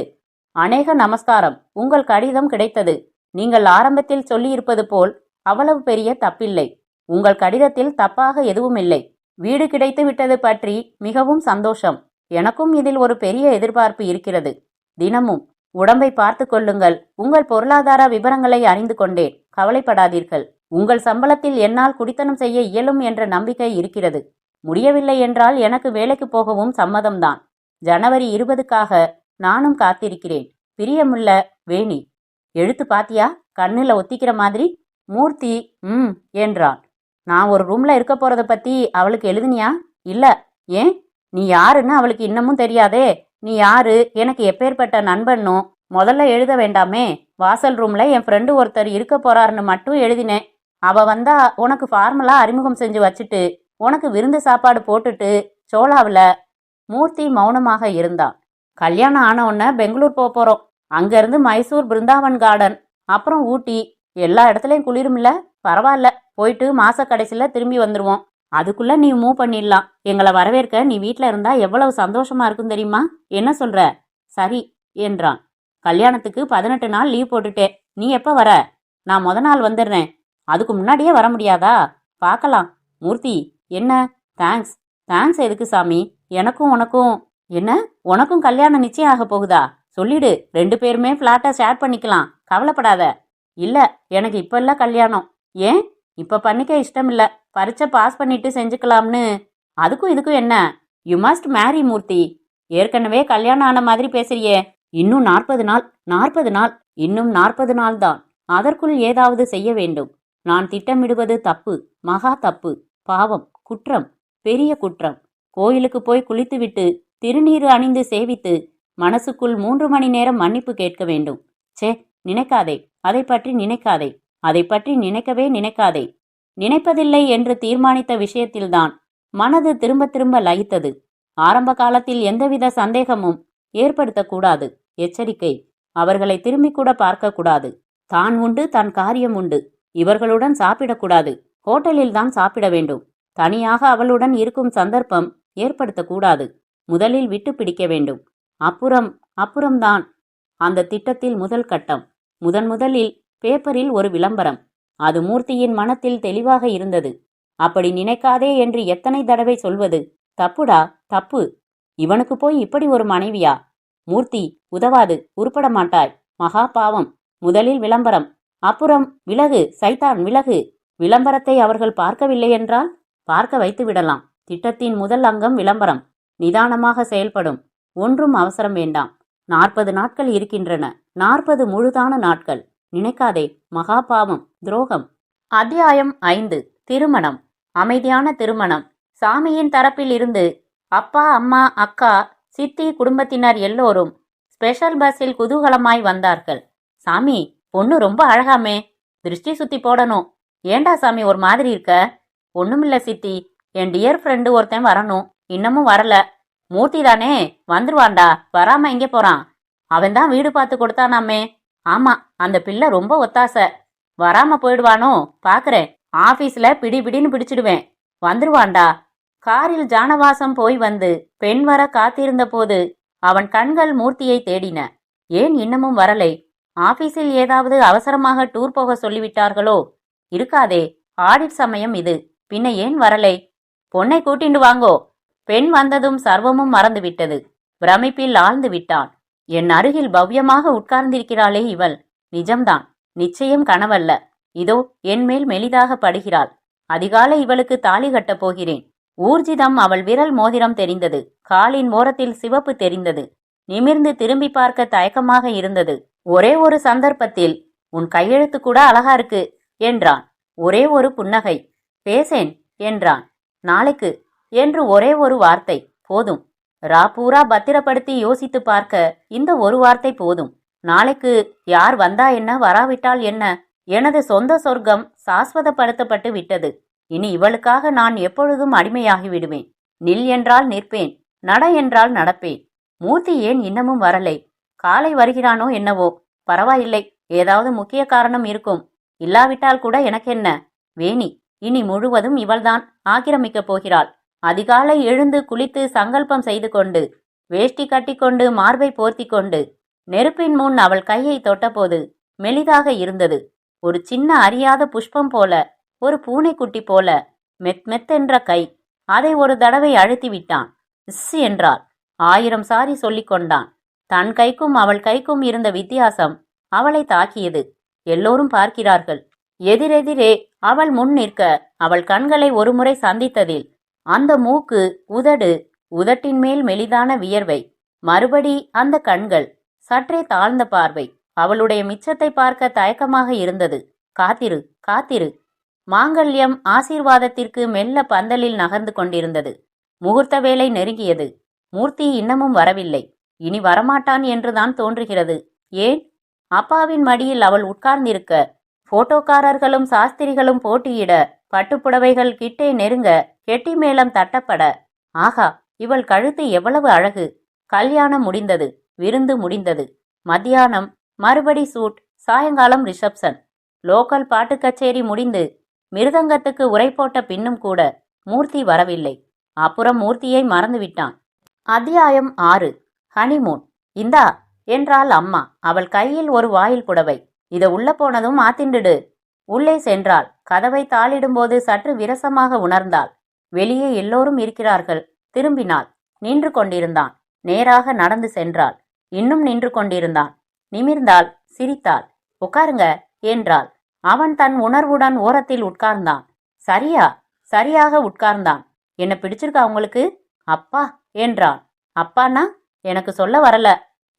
அநேக நமஸ்காரம். உங்கள் கடிதம் கிடைத்தது. நீங்கள் ஆரம்பத்தில் சொல்லியிருப்பது போல் அவ்வளவு பெரிய தப்பில்லை. உங்கள் கடிதத்தில் தப்பாக எதுவும் இல்லை. வீடு கிடைத்து விட்டது பற்றி மிகவும் சந்தோஷம். எனக்கும் இதில் ஒரு பெரிய எதிர்பார்ப்பு இருக்கிறது. தினமும் உடம்பை பார்த்து கொள்ளுங்கள். உங்கள் பொருளாதார விவரங்களை அறிந்து கொண்டேன். கவலைப்படாதீர்கள். உங்கள் சம்பளத்தில் என்னால் குடித்தனம் செய்ய இயலும் என்ற நம்பிக்கை இருக்கிறது. முடியவில்லை என்றால் எனக்கு வேலைக்கு போகவும் சம்மதம்தான். ஜனவரி 20க்காக நானும் காத்திருக்கிறேன். பிரியமுள்ள வேணி. எழுத்து பாத்தியா? கண்ணுல ஒத்திக்கிற மாதிரி. மூர்த்தி என்றான். நான் ஒரு ரூம்ல இருக்க போறத பத்தி அவளுக்கு எழுதுனியா? இல்ல. ஏன்? நீ யாருன்னு அவளுக்கு இன்னமும் தெரியாதே. நீ யாரு, எனக்கு எப்பேற்பட்ட நண்பன்னும் முதல்ல எழுத வேண்டாமே? வாசல் ரூம்ல என் ஃப்ரெண்டு ஒருத்தர் இருக்க போறாருன்னு மட்டும் எழுதினேன். அவ வந்தா உனக்கு ஃபார்மலா அறிமுகம் செஞ்சு வச்சுட்டு உனக்கு விருந்து சாப்பாடு போட்டுட்டு சோலாவில். மூர்த்தி மௌனமாக இருந்தான். கல்யாணம் ஆன உடனே பெங்களூர் போறோம். அங்கிருந்து மைசூர், பிருந்தாவன் கார்டன், அப்புறம் ஊட்டி. எல்லா இடத்துலையும் குளிரும்ல. பரவாயில்ல, போயிட்டு மாச கடைசியில திரும்பி வந்துருவோம். அதுக்குள்ள நீ மூவ் பண்ணிடலாம். எங்களை வரவேற்க நீ வீட்டில் இருந்தா எவ்வளவு சந்தோஷமா இருக்கும் தெரியுமா? என்ன சொல்ற? சரி என்றான். கல்யாணத்துக்கு 18 நாள் லீவ் போட்டுட்டேன். நீ எப்ப வர? நான் முத நாள் வந்துடுறேன். அதுக்கு முன்னாடியே வர முடியாதா? பார்க்கலாம். மூர்த்தி, என்ன? தேங்க்ஸ். தேங்க்ஸ் எதுக்கு சாமி? எனக்கும் உனக்கும் என்ன? உனக்கும் கல்யாணம் நிச்சயம் ஆக போகுதா? சொல்லிடு. 2 பேருமே ஃப்ளாட்டை ஷேர் பண்ணிக்கலாம். கவலைப்படாத. இல்ல, எனக்கு இப்ப இல்ல கல்யாணம். ஏன்? இப்ப பண்ணிக்க இஷ்டம் இல்ல. பரீட்சை பாஸ் பண்ணிட்டு செஞ்சுக்கலாம்னு. அதுக்கும் இதுக்கும் என்ன? யூ மஸ்ட் மேரி மூர்த்தி. ஏற்கனவே கல்யாணம் ஆன மாதிரி பேசுறியே. இன்னும் 40 நாள். 40 நாள். இன்னும் 40 நாள் தான். அதற்குள் ஏதாவது செய்ய வேண்டும். நான் திட்டமிடுவது தப்பு, மகா தப்பு, பாவம், குற்றம், பெரிய குற்றம். கோயிலுக்கு போய் குளித்துவிட்டு திருநீறு அணிந்து சேவித்து மனசுக்குள் 3 மணி நேரம் மன்னிப்பு கேட்க வேண்டும். சே, நினைக்காதே. அதை பற்றி நினைக்காதே. அதை பற்றி நினைக்கவே நினைக்காதே. நினைப்பதில்லை என்று தீர்மானித்த விஷயத்தில்தான் மனது திரும்ப திரும்ப லயித்தது. ஆரம்ப காலத்தில் எந்தவித சந்தேகமும் ஏற்படுத்தக்கூடாது. எச்சரிக்கை. அவர்களை திரும்பி கூட பார்க்க கூடாது. தான் உண்டு, தன் காரியம் உண்டு. இவர்களுடன் சாப்பிடக்கூடாது. ஹோட்டலில் தான் சாப்பிட வேண்டும். தனியாக அவளுடன் இருக்கும் சந்தர்ப்பம் ஏற்படுத்தக்கூடாது. முதலில் விட்டு பிடிக்க வேண்டும். அப்புறம்தான் அந்த திட்டத்தில் முதல் கட்டம். முதலில் பேப்பரில் ஒரு விளம்பரம். அது மூர்த்தியின் மனத்தில் தெளிவாக இருந்தது. அப்படி நினைக்காதே என்று எத்தனை தடவை சொல்வது? தப்புடா, தப்பு. இவனுக்கு போய் இப்படி ஒரு மனைவியா? மூர்த்தி, உதவாது, உருப்பட மாட்டாய், மகா பாவம். முதலில் விளம்பரம், அப்புறம் விலகு, சைத்தான் விலகு. விளம்பரத்தை அவர்கள் பார்க்கவில்லை என்றால் பார்க்க வைத்து விடலாம். திட்டத்தின் முதல் அங்கம் விளம்பரம். நிதானமாக செயல்படும். ஒன்றும் அவசரம் வேண்டாம். 40 நாட்கள் இருக்கின்றன. 40 முழுதான நாட்கள். நினைக்காதே, மகா பாவம், துரோகம். அத்தியாயம் 5. திருமணம். அமைதியான திருமணம். சாமியின் தரப்பில் இருந்து அப்பா, அம்மா, அக்கா, சித்தி குடும்பத்தினர் எல்லோரும் ஸ்பெஷல் பஸ்ஸில் குதூகலமாய் வந்தார்கள். சாமி, பொண்ணு ரொம்ப அழகாமே. திருஷ்டி சுத்தி போடணும். ஏண்டா சாமி ஒரு மாதிரி இருக்க? ஒண்ணுமில்ல சித்தி, என் டியர் ஃப்ரெண்டு ஒருத்தன் வரணும், இன்னமும் வரல. மூர்த்தி தானே, வந்துருவான்டா, வராம எங்கே போறான்? அவன்தான் வீடு பார்த்து கொடுத்தானாமே. ஆமா, அந்த பிள்ளை ரொம்ப ஒத்தாசை. வராம போயிடுவானோ பாக்குறேன். ஆபீஸ்ல பிடின்னு பிடிச்சிடுவேன். வந்துருவான்டா. காரில் ஜானவாசம் போய் வந்து பெண் வர காத்திருந்த போது அவன் கண்கள் மூர்த்தியை தேடின. ஏன் இன்னமும் வரலை? ஆபீஸில் ஏதாவது அவசரமாக டூர் போக சொல்லிவிட்டார்களோ? இருக்காதே, ஆடிட் சமயம் இது. பின்ன ஏன் வரலை? பொண்ணை கூட்டிண்டு வாங்கோ. பெண் வந்ததும் சர்வமும் மறந்துவிட்டது. பிரமிப்பில் ஆழ்ந்து விட்டான். என் அருகில் பவ்யமாக உட்கார்ந்திருக்கிறாளே இவள். நிஜம்தான், நிச்சயம் கனவல்ல. இதோ என் மேல் மெலிதாக படுகிறாள். அதிகாலை இவளுக்கு தாலி கட்டப் போகிறேன். ஊர்ஜிதம் அவள் விரல் மோதிரம் தெரிந்தது. காலின் ஓரத்தில் சிவப்பு தெரிந்தது. நிமிர்ந்து திரும்பி பார்க்க தயக்கமாக இருந்தது. ஒரே ஒரு சந்தர்ப்பத்தில், உன் கையெழுத்து கூட அழகா இருக்கு என்றான். ஒரே ஒரு புன்னகை. பேசேன் என்றான். நாளைக்கு என்று ஒரே ஒரு வார்த்தை போதும். ராப்பூரா பத்திரப்படுத்தி யோசித்து பார்க்க இந்த ஒரு வார்த்தை போதும். நாளைக்கு யார் வந்தா என்ன, வராவிட்டால் என்ன? எனது சொந்த சொர்க்கம் சாஸ்வதப்படுத்தப்பட்டு விட்டது. இனி இவளுக்காக நான் எப்பொழுதும் அடிமையாகி விடுவேன். நில் என்றால் நிற்பேன், நட என்றால் நடப்பேன். மூர்த்தி ஏன் இன்னமும் வரலை? காலை வருகிறானோ என்னவோ? பரவாயில்லை, ஏதாவது முக்கிய காரணம் இருக்கும். இல்லாவிட்டால் கூட எனக்கென்ன? வேணி இனி முழுவதும் இவள்தான் ஆக்கிரமிக்கப் போகிறாள். அதிகாலை எழுந்து குளித்து சங்கல்பம் செய்து கொண்டு, வேஷ்டி கட்டிக்கொண்டு, மார்பை போர்த்தி கொண்டு, நெருப்பின் முன் அவள் கையை தொட்டபோது மெலிதாக இருந்தது. ஒரு சின்ன அறியாத புஷ்பம் போல, ஒரு பூனைக்குட்டி போல மெத்தென்ற கை. அதை ஒரு தடவை அழுத்தி விட்டான். இஸ் என்றாள். 1000 சாரி சொல்லிக் கொண்டான். தன் கைக்கும் அவள் கைக்கும் இருந்த வித்தியாசம் அவளை தாக்கியது. எல்லோரும் பார்க்கிறார்கள். எதிரெதிரே அவள் முன் நிற்க அவள் கண்களை ஒருமுறை சந்தித்ததில் அந்த மூக்கு, உதடு, உதட்டின் மேல் மெலிதான வியர்வை, மறுபடி அந்த கண்கள், சற்றே தாழ்ந்த பார்வை. அவளுடைய மிச்சத்தை பார்க்க தயக்கமாக இருந்தது. காத்திரு, காத்திரு. மாங்கல்யம் ஆசீர்வாதத்திற்கு மெல்ல பந்தலில் நகர்ந்து கொண்டிருந்தது. முகூர்த்த வேளை நெருங்கியது. மூர்த்தி இன்னமும் வரவில்லை. இனி வரமாட்டான் என்றுதான் தோன்றுகிறது. ஏன்? அப்பாவின் மடியில் அவள் உட்கார்ந்திருக்க, போட்டோக்காரர்களும் சாஸ்திரிகளும் போட்டியிட, பட்டுப்புடவைகள் கிட்டே நெருங்க, கெட்டி மேளம் தட்டப்பட, ஆகா, இவள் கழுத்து எவ்வளவு அழகு! கல்யாணம் முடிந்தது. விருந்து முடிந்தது. மத்தியானம் மறுபடி சூட், சாயங்காலம் ரிசப்ஷன். லோக்கல் பாட்டு கச்சேரி முடிந்து மிருதங்கத்துக்கு உரை போட்ட பின்னும் கூட மூர்த்தி வரவில்லை. அப்புறம் மூர்த்தியை மறந்துவிட்டான். அத்தியாயம் 6. ஹனிமூன். இந்தா என்றாள் அம்மா. அவள் கையில் ஒரு வாயில் புடவை. இத உள்ள போனதும் மாத்திண்டுடு. உள்ளே சென்றாள். கதவை தாளிடும்போது சற்று விரசமாக உணர்ந்தாள். வெளியே எல்லோரும் இருக்கிறார்கள். திரும்பினாள். நின்று கொண்டிருந்தான். நேராக நடந்து சென்றாள். இன்னும் நின்று கொண்டிருந்தான். நிமிர்ந்தாள். சிரித்தாள். உட்காருங்க என்றாள். அவன் தன் உணர்வுடன் ஓரத்தில் உட்கார்ந்தான். சரியாக உட்கார்ந்தான். என்ன பிடிச்சிருக்கா உங்களுக்கு? அப்பா என்றான். அப்பானா? எனக்கு சொல்ல வரல.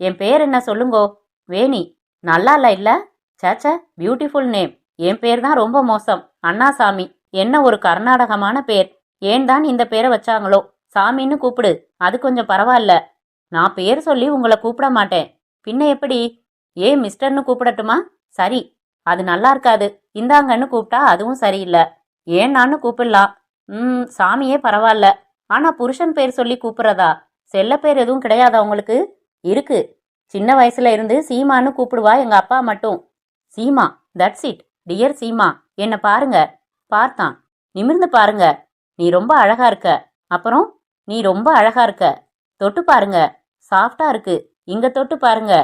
என் பேர் என்ன சொல்லுங்கோ? வேணி. நல்லா இல்ல? சேச்ச, பியூட்டிஃபுல் நேம். என் பேர் தான் ரொம்ப மோசம். அண்ணாசாமி. என்ன ஒரு கர்நாடகமான பேர். ஏன் தான் இந்த பேரை வச்சாங்களோ? சாமின்னு கூப்பிடு, அது கொஞ்சம் பரவாயில்ல. நான் பேர் சொல்லி உங்களை கூப்பிட மாட்டேன். பின்ன எப்படி? மிஸ்டர்னு கூப்பிடட்டுமா? சரி, அது நல்லா இருக்காது. இந்தாங்கன்னு கூப்பிட்டா அதுவும் சரியில்லை. ஏன்னான்னு கூப்பிடலாம். சாமியே பரவாயில்ல. ஆனா புருஷன் பேர் சொல்லி கூப்பிடுறதா? செல்ல பேர் எதுவும் கிடையாதா உங்களுக்கு? இருக்கு. சின்ன வயசுல இருந்து சீமான்னு கூப்பிடுவா எங்க அப்பா மட்டும். Seema, that's it. Dear Seema. என்ன பாருங்க. பார்த்தான். நிமிர்ந்து பாருங்க. நீ ரொம்ப அழகா இருக்க. அப்புறம் நீ ரொம்ப அழகா இருக்க. தொட்டு பாருங்க, சாஃப்டா இருக்கு. இங்க தொட்டு பாருங்க,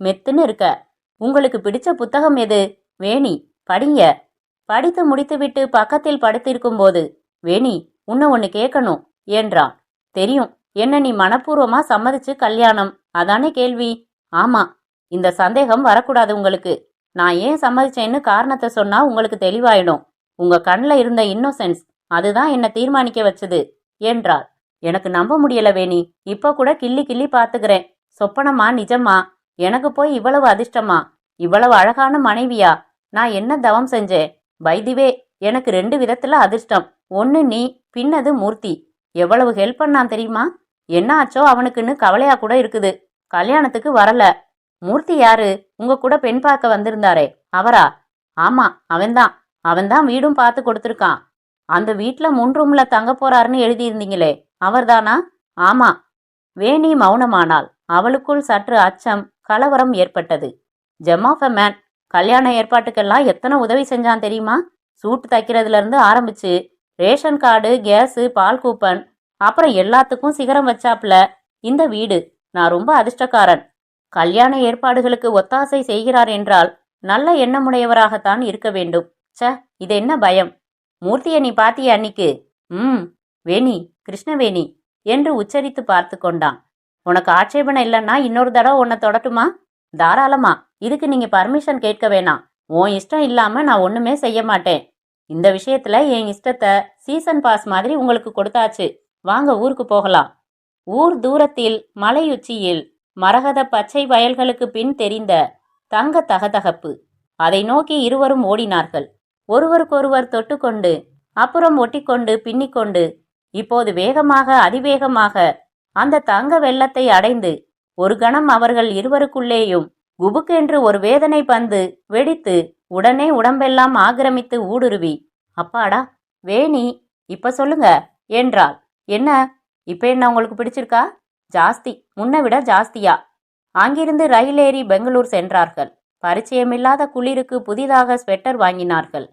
மெத்துன்னு இருக்க. உங்களுக்கு பிடிச்ச புத்தகம் எது? வேணி, படிங்க. படித்து முடித்துவிட்டு பக்கத்தில் படுத்திருக்கும் போது, வேணி, உன்னை ஒன்னு கேட்கணும் என்றான். தெரியும், என்ன நீ மனப்பூர்வமா சம்மதிச்சு கல்யாணம், அதானே கேள்வி? ஆமா. இந்த சந்தேகம் வரக்கூடாது உங்களுக்கு. நான் ஏன் சம்மதிச்சேன்னு காரணத்தை சொன்னா உங்களுக்கு தெளிவாயிடும். உங்க கண்ணில் இருந்த இன்னோசென்ஸ் அதுதான் என்ன தீர்மானிக்க வச்சது என்றாள். எனக்கு நம்ப முடியல வேணி. இப்ப கூட கிள்ளி கிள்ளி பாத்துக்கிறேன். சொப்பனமா நிஜமா? எனக்கு போய் இவ்வளவு அதிர்ஷ்டமா? இவ்வளவு அழகான மனைவியா? நான் என்ன தவம் செஞ்சேன்? பைதிவே, எனக்கு 2 விதத்துல அதிர்ஷ்டம். ஒன்னு நீ, பின்னது மூர்த்தி. எவ்வளவு ஹெல்ப் பண்ணான் தெரியுமா? என்ன ஆச்சோ அவனுக்குன்னு கவலையா கூட இருக்குது. கல்யாணத்துக்கு வரல. மூர்த்தி யாரு? உங்க கூட பெண் பார்க்க வந்திருந்தாரே, அவரா? ஆமா, அவன்தான் வீடும் பார்த்து கொடுத்துருக்கான். அந்த வீட்ல 3 ரூம்ல தங்க போறாருன்னு எழுதியிருந்தீங்களே, அவர்தானா? ஆமா. வேணி மௌனமானாள். அவளுக்குள் சற்று அச்சம், கலவரம் ஏற்பட்டது. Gem of a man. கல்யாண ஏற்பாட்டுக்கெல்லாம் எத்தனை உதவி செஞ்சான் தெரியுமா? சூட் தைக்கிறதுல இருந்து ஆரம்பிச்சு ரேஷன் கார்டு, கேஸு, பால் கூப்பன், அப்புறம் எல்லாத்துக்கும் சிகரம் வச்சாப்ல. இந்த வீடு. நான் ரொம்ப அதிர்ஷ்டக்காரன். கல்யாண ஏற்பாடுகளுக்கு ஒத்தாசை செய்கிறார் என்றால் நல்ல எண்ணமுடையவராகத்தான் இருக்க வேண்டும். ச, இது என்ன பயம்? மூர்த்தியை நீ பாத்திய அன்னிக்கு? வேணி, கிருஷ்ணவேணி என்று உச்சரித்து பார்த்து கொண்டான். உனக்கு ஆட்சேபனை இல்லைன்னா இன்னொரு தடவை உன்னை தொடட்டுமா? தாராளமா. இதுக்கு நீங்க பர்மிஷன் கேட்க வேணாம். உன் இஷ்டம் இல்லாம நான் ஒண்ணுமே செய்ய மாட்டேன். இந்த விஷயத்துல என் இஷ்டத்தை சீசன் பாஸ் மாதிரி உங்களுக்கு கொடுத்தாச்சு. வாங்க, ஊருக்கு போகலாம். ஊர் தூரத்தில் மலையுச்சியில் மரகத பச்சை வயல்களுக்கு பின் தெரிந்த தங்க தகதகப்பு. அதை நோக்கி இருவரும் ஓடினார்கள். ஒருவருக்கொருவர் தொட்டுக்கொண்டு, அப்புறம் ஒட்டிக்கொண்டு, பின்னிக்கொண்டு, இப்போது வேகமாக, அதிவேகமாக அந்த தங்க வெள்ளத்தை அடைந்து ஒரு கணம் அவர்கள் இருவருக்குள்ளேயும் குபுக்கென்று ஒரு வேதனை பந்து வெடித்து உடனே உடம்பெல்லாம் ஆக்கிரமித்து ஊடுருவி, அப்பாடா வேணி, இப்ப சொல்லுங்க என்றாள். என்ன இப்ப என்ன உங்களுக்கு பிடிச்சிருக்கா? ஜாஸ்தி, முன்ன விட ஜாஸ்தியா? அங்கிருந்து ரயில் ஏறி பெங்களூர் சென்றார்கள். பரிச்சயமில்லாத குளிருக்கு புதிதாக ஸ்வெட்டர் வாங்கினார்கள்.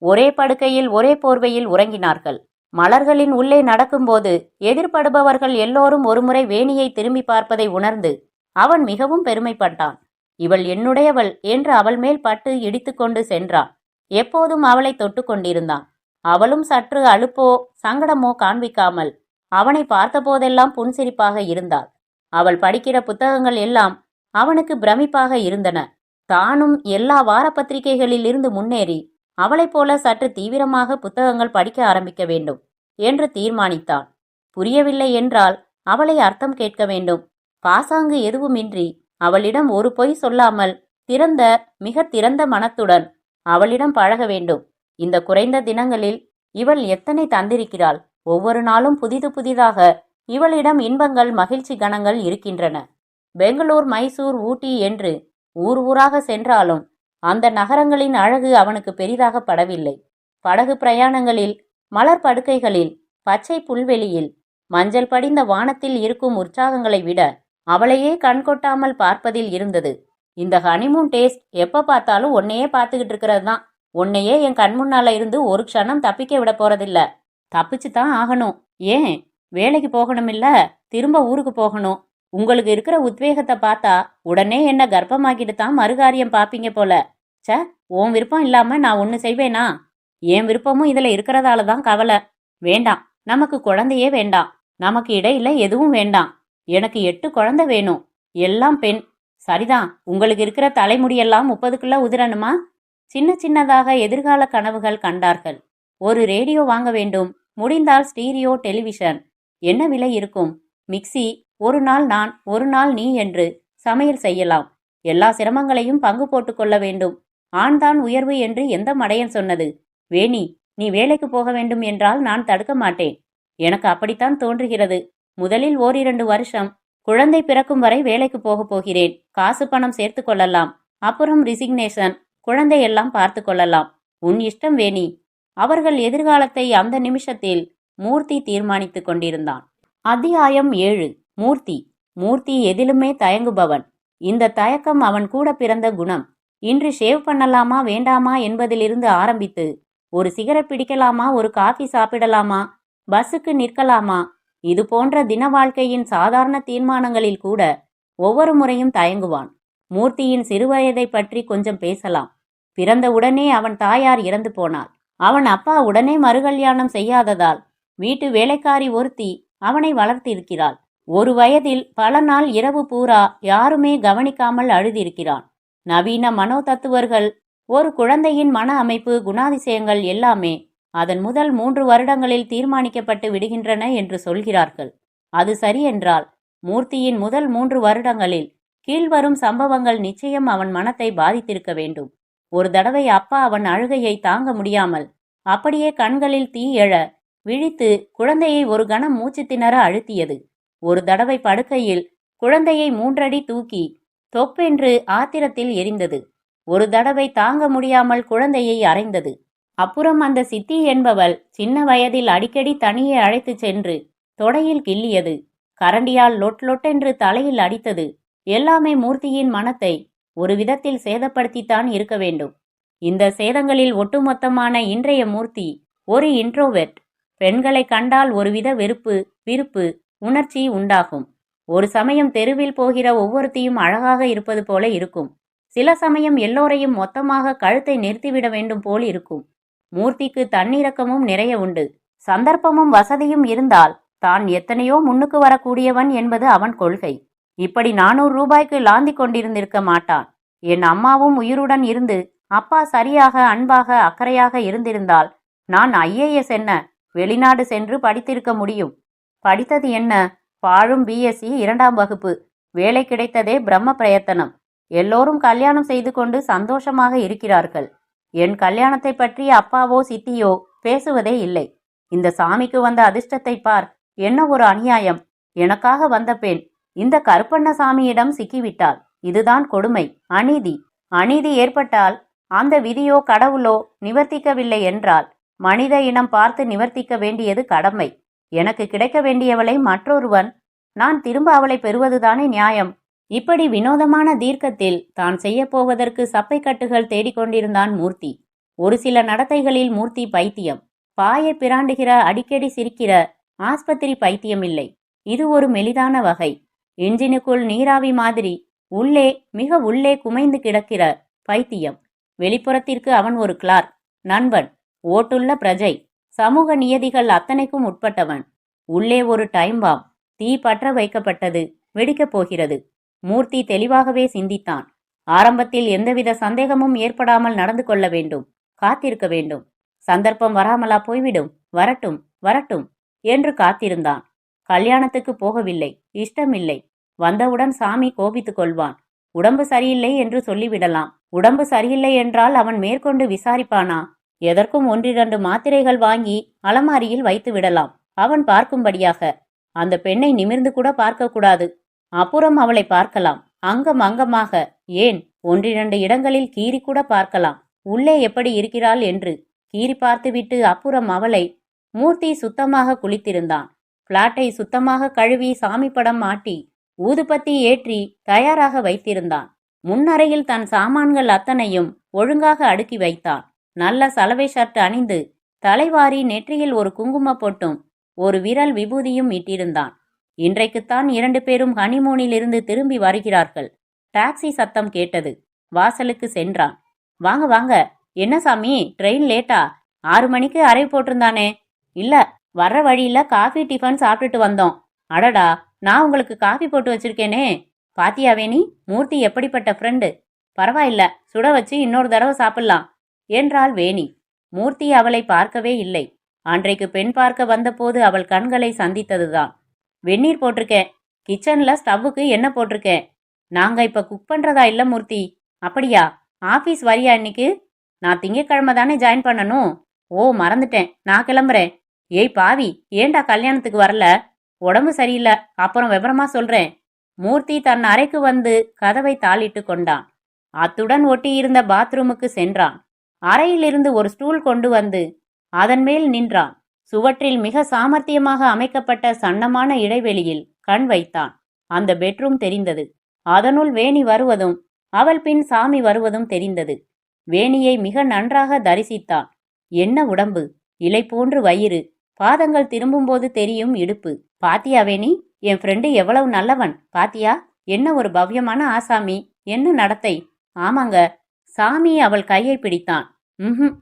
ஒரே படுக்கையில் ஒரே போர்வையில் உறங்கினார்கள். மலர்களின் உள்ளே நடக்கும்போது எதிர்படுபவர்கள் எல்லோரும் ஒருமுறை வேணியை திரும்பி பார்ப்பதை உணர்ந்து அவன் மிகவும் பெருமைப்பட்டான். இவள் என்னுடையவள் என்று அவள் மேல் பட்டு இடித்து கொண்டு சென்றான். எப்போதும் அவளை தொட்டு கொண்டிருந்தான். அவளும் சற்று அலுப்போ சங்கடமோ காண்பிக்காமல் அவனை பார்த்தபோதெல்லாம் புன்சிரிப்பாக இருந்தாள். அவள் படிக்கிற புத்தகங்கள் எல்லாம் அவனுக்கு பிரமிப்பாக இருந்தன. தானும் எல்லா வார பத்திரிகைகளில் இருந்து முன்னேறி அவளைப் போல சற்று தீவிரமாக புத்தகங்கள் படிக்க ஆரம்பிக்க வேண்டும் என்று தீர்மானித்தான். புரியவில்லை என்றால் அவளை அர்த்தம் கேட்க வேண்டும். பாசாங்கு எதுவுமின்றி அவளிடம் ஒரு பொய் சொல்லாமல் திறந்த, மிக திறந்த மனத்துடன் அவளிடம் பழக வேண்டும். இந்த குறைந்த தினங்களில் இவள் எத்தனை தந்திருக்கிறாள்! ஒவ்வொரு நாளும் புதிது புதிதாக இவளிடம் இன்பங்கள், மகிழ்ச்சி கணங்கள் இருக்கின்றன. பெங்களூர், மைசூர், ஊட்டி என்று ஊர் ஊராக சென்றாலும் அந்த நகரங்களின் அழகு அவனுக்கு பெரிதாக படவில்லை. படகு பிரயாணங்களில், மலர் படுக்கைகளில், பச்சை புல்வெளியில், மஞ்சள் படிந்த வானத்தில் இருக்கும் உற்சாகங்களை விட அவளையே கண்கொட்டாமல் பார்ப்பதில் இருந்தது. இந்த ஹனிமூன் டேஸ்ட் எப்ப பார்த்தாலும் உன்னையே பார்த்துக்கிட்டு இருக்கிறது தான். உன்னையே என் கண் முன்னால இருந்து ஒரு க்ஷணம் தப்பிக்க விட போறதில்ல. தப்பிச்சுதான் ஆகணும். ஏன், வேலைக்கு போகணும் இல்ல, திரும்ப ஊருக்கு போகணும். உங்களுக்கு இருக்கிற உத்வேகத்தை பார்த்தா உடனே என்ன கர்ப்பமாக்கிட்டு தான் மறுகாரியம் பாப்பீங்க போல. ச, உன் விருப்பம் இல்லாம நான் ஒன்னு செய்வேனா? என் விருப்பமும் இதுல இருக்கிறதால தான் கவலை. வேண்டாம், நமக்கு குழந்தையே வேண்டாம். நமக்கு இடையில எதுவும் வேண்டாம். எனக்கு 8 குழந்தை வேணும். எல்லாம் பெண். சரிதான், உங்களுக்கு இருக்கிற தலைமுடியெல்லாம் 30க்குள்ள உதிரணுமா? சின்ன சின்னதாக எதிர்கால கனவுகள் கண்டார்கள். ஒரு ரேடியோ வாங்க வேண்டும். முடிந்தால் ஸ்டீரியோ டெலிவிஷன். என்ன விலை இருக்கும்? மிக்சி, ஒரு நாள் நான் ஒரு நாள் நீ என்று சமையல் செய்யலாம். எல்லா சிரமங்களையும் பங்கு போட்டுக் கொள்ள வேண்டும். ஆண்தான் உயர்வு என்று எந்த மடையன் சொன்னது? வேணி, நீ வேலைக்கு போக வேண்டும் என்றால் நான் தடுக்க மாட்டேன். எனக்கு அப்படித்தான் தோன்றுகிறது. முதலில் 1-2 வருஷம் குழந்தை பிறக்கும் வரை வேலைக்கு போகப் போகிறேன். காசு பணம் சேர்த்து கொள்ளலாம். அப்புறம் ரிசிக்னேஷன். குழந்தையெல்லாம் பார்த்து கொள்ளலாம். உன் இஷ்டம் வேணி. அவர்கள் எதிர்காலத்தை அந்த நிமிஷத்தில் மூர்த்தி தீர்மானித்துக் கொண்டிருந்தான். அத்தியாயம் 7. மூர்த்தி. மூர்த்தி எதிலுமே தயங்குபவன். இந்த தயக்கம் அவன் கூட பிறந்த குணம். இன்று ஷேவ் பண்ணலாமா வேண்டாமா என்பதிலிருந்து ஆரம்பித்து, ஒரு சிகரெட் பிடிக்கலாமா, ஒரு காஃபி சாப்பிடலாமா, பஸ்ஸுக்கு நிற்கலாமா, இது போன்ற தின வாழ்க்கையின் சாதாரண தீர்மானங்களில் கூட ஒவ்வொரு முறையும் தயங்குவான். மூர்த்தியின் சிறுவயதை பற்றி கொஞ்சம் பேசலாம். பிறந்த உடனே அவன் தாயார் இறந்து போனாள். அவன் அப்பா உடனே மறுகல்யாணம் செய்யாததால் வீட்டு வேலைக்காரி ஒருத்தி அவனை வளர்த்திருக்கிறாள். ஒரு வயதில் பல நாள் இரவு பூரா யாருமே கவனிக்காமல் அழுதிருக்கிறான். நவீன மனோ தத்துவர்கள் ஒரு குழந்தையின் மன அமைப்பு, குணாதிசயங்கள் எல்லாமே அதன் முதல் 3 வருடங்களில் தீர்மானிக்கப்பட்டு விடுகின்றன என்று சொல்கிறார்கள். அது சரியென்றால் மூர்த்தியின் முதல் 3 வருடங்களில் கீழ்வரும் சம்பவங்கள் நிச்சயம் அவன் மனத்தை பாதித்திருக்க வேண்டும். ஒரு தடவை அப்பா அவன் அழுகையை தாங்க முடியாமல் அப்படியே கண்களில் தீ எழ விழித்து குழந்தையை ஒரு கணம் மூச்சு திணற அழுத்தியது. ஒரு தடவை படுக்கையில் குழந்தையை 3 அடி தூக்கி தொப்பென்று ஆத்திரத்தில் எரிந்தது. ஒரு தடவை தாங்க முடியாமல் குழந்தையை அறைந்தது. அப்புறம் அந்த சித்தி என்பவள் சின்ன வயதில் அடிக்கடி தனியே அழைத்து சென்று தொடையில் கிள்ளியது. கரண்டியால் லொட் லொட்டென்று தலையில் அடித்தது. எல்லாமே மூர்த்தியின் மனத்தை ஒரு விதத்தில் சேதப்படுத்தித்தான் இருக்க வேண்டும். இந்த சேதங்களில் ஒட்டுமொத்தமான இன்றைய மூர்த்தி ஒரு இன்ட்ரோவெர்ட். பெண்களை கண்டால் ஒருவித வெறுப்பு, விருப்பு உணர்ச்சி உண்டாகும். ஒரு சமயம் தெருவில் போகிற ஒவ்வொருத்தியும் அழகாக இருப்பது போல இருக்கும். சில சமயம் எல்லோரையும் மொத்தமாக கழுத்தை நிறுத்திவிட வேண்டும் போல் இருக்கும். மூர்த்திக்கு தன்னிறக்கமும் நிறைய உண்டு. சந்தர்ப்பமும் வசதியும் இருந்தால் தான் எத்தனையோ முன்னுக்கு வரக்கூடியவன் என்பது அவன் கொள்கை. இப்படி 400 ரூபாய்க்கு லாந்தி கொண்டிருந்திருக்க மாட்டான். என் அம்மாவும் உயிருடன் இருந்து அப்பா சரியாக, அன்பாக, அக்கறையாக இருந்திருந்தால் நான் IAS என்ன, வெளிநாடு சென்று படித்திருக்க முடியும். படித்தது என்ன, பாழும் BSc 2ஆம் வகுப்பு. வேலை கிடைத்ததே பிரம்ம பிரயத்தனம். எல்லோரும் கல்யாணம் செய்து கொண்டு சந்தோஷமாக இருக்கிறார்கள். என் கல்யாணத்தை பற்றி அப்பாவோ சித்தியோ பேசுவதே இல்லை. இந்த சாமிக்கு வந்த அதிர்ஷ்டத்தை பார், என்ன ஒரு அநியாயம். எனக்காக வந்த பெண் இந்த கருப்பண்ணசாமியிடம் சிக்கிவிட்டாள். இதுதான் கொடுமை, அநீதி. அநீதி ஏற்பட்டால் அந்த விதியோ கடவுளோ நிவர்த்திக்கவில்லை என்றால் மனித இனம் பார்த்து நிவர்த்திக்க வேண்டியது கடமை. எனக்கு கிடைக்க வேண்டியவளை மற்றொருவன், நான் திரும்ப அவளை பெறுவதுதானே நியாயம். இப்படி வினோதமான தீர்க்கத்தில் தான் செய்யப்போவதற்கு சப்பை கட்டுகள் தேடிக்கொண்டிருந்தான் மூர்த்தி. ஒரு சில நடத்தைகளில் மூர்த்தி பைத்தியம். பாயை பிராண்டுகிற, அடிக்கடி சிரிக்கிற ஆஸ்பத்திரி பைத்தியம் இல்லை. இது ஒரு மெலிதான வகை. என்ஜினுக்குள் நீராவி மாதிரி உள்ளே, மிக உள்ளே குமைந்து கிடக்கிற பைத்தியம். வெளிப்புறத்திற்கு அவன் ஒரு கிளார்க், நண்பன், ஓட்டுள்ள பிரஜை, சமூக நியதிகள் அத்தனைக்கும் உட்பட்டவன். உள்ளே ஒரு டைம் பாம். தீ பற்ற வைக்கப்பட்டது, வெடிக்கப் போகிறது. மூர்த்தி தெளிவாகவே சிந்தித்தான். ஆரம்பத்தில் எந்தவித சந்தேகமும் ஏற்படாமல் நடந்து கொள்ள வேண்டும். காத்திருக்க வேண்டும். சந்தர்ப்பம் வராமலா போய்விடும்? வரட்டும் வரட்டும் என்று காத்திருந்தான். கல்யாணத்துக்கு போகவில்லை, இஷ்டமில்லை. வந்தவுடன் சாமி கோபித்துக் கொள்வான். உடம்பு சரியில்லை என்று சொல்லிவிடலாம். உடம்பு சரியில்லை என்றால் அவன் மேற்கொண்டு விசாரிப்பானா? எதற்கும் 1-2 மாத்திரைகள் வாங்கி அலமாரியில் வைத்து விடலாம், அவன் பார்க்கும்படியாக. அந்த பெண்ணை நிமிர்ந்து கூட பார்க்கக்கூடாது. அப்புறம் அவளை பார்க்கலாம், அங்கம் அங்கமாக. ஏன், 1-2 இடங்களில் கீறி கூட பார்க்கலாம், உள்ளே எப்படி இருக்கிறாள் என்று. கீறி பார்த்துவிட்டு அப்புறம் அவளை. மூர்த்தி சுத்தமாக குளித்திருந்தான். பிளாட்டை சுத்தமாக கழுவி சாமி படம் மாட்டி ஊதுபத்தி ஏற்றி தயாராக வைத்திருந்தான். முன்னறையில் தன் சாமான்கள் அத்தனையும் ஒழுங்காக அடுக்கி வைத்தான். நல்ல சலவை ஷர்ட் அணிந்து தலைவாரி நெற்றியில் ஒரு குங்கும பொட்டும் ஒரு விரல் விபூதியும் இட்டிருந்தான். இன்றைக்குத்தான் 2 பேரும் ஹனிமூனிலிருந்து திரும்பி வருகிறார்கள். டாக்ஸி சத்தம் கேட்டது. வாசலுக்கு சென்றான். வாங்க வாங்க. என்ன சாமி, ட்ரெயின் லேட்டா? 6 மணிக்கு அறை போட்டிருந்தானே. இல்ல, வர்ற வழியில காஃபி டிஃபன் சாப்பிட்டுட்டு வந்தோம். அடடா, நான் உங்களுக்கு காஃபி போட்டு வச்சிருக்கேனே. பாத்தியா வேணி, மூர்த்தி எப்படிப்பட்ட ஃப்ரெண்டு. பரவாயில்ல, சுட வச்சு இன்னொரு தடவை சாப்பிடலாம் என்றாள் வேணி. மூர்த்தி அவளை பார்க்கவே இல்லை. அன்றைக்கு பெண் பார்க்க வந்தபோது அவள் கண்களை சந்தித்ததுதான். வெந்நீர் போட்டிருக்கேன். கிச்சன்ல ஸ்டவ்வுக்கு என்ன போட்டிருக்கேன். நாங்க இப்ப குக் பண்றதா இல்ல மூர்த்தி. அப்படியா? ஆபீஸ் வரியா இன்னைக்கு? நான் திங்கக்கிழமை தானே ஜாயின் பண்ணணும். ஓ, மறந்துட்டேன். நான் கிளம்புறேன். ஏய் பாவி, ஏண்டா கல்யாணத்துக்கு வரல? உடம்பு சரியில்லை, அப்புறம் விவரமா சொல்றேன். மூர்த்தி தன் அறைக்கு வந்து கதவை தாளிட்டு கொண்டான். அத்துடன் ஒட்டியிருந்த பாத்ரூமுக்கு சென்றான். அறையிலிருந்து ஒரு ஸ்டூல் கொண்டு வந்து அதன் மேல் நின்றான். சுவற்றில் மிக சாமர்த்தியமாக அமைக்கப்பட்ட சன்னமான இடைவெளியில் கண் வைத்தான். அந்த பெட்ரூம் தெரிந்தது. அதனுள் வேணி வருவதும் அவள் பின் சாமி வருவதும் தெரிந்தது. வேணியை மிக நன்றாக தரிசித்தான். என்ன உடம்பு! இலை போன்று வயிறு, பாதங்கள் திரும்பும்போது தெரியும் இடுப்பு. பாத்தியா வேணி, என் ஃப்ரெண்டு எவ்வளவு நல்லவன் பாத்தியா? என்ன ஒரு பவ்யமான ஆசாமி, என்ன நடத்தை. ஆமாங்க. சாமி அவள் கையை பிடித்தான்.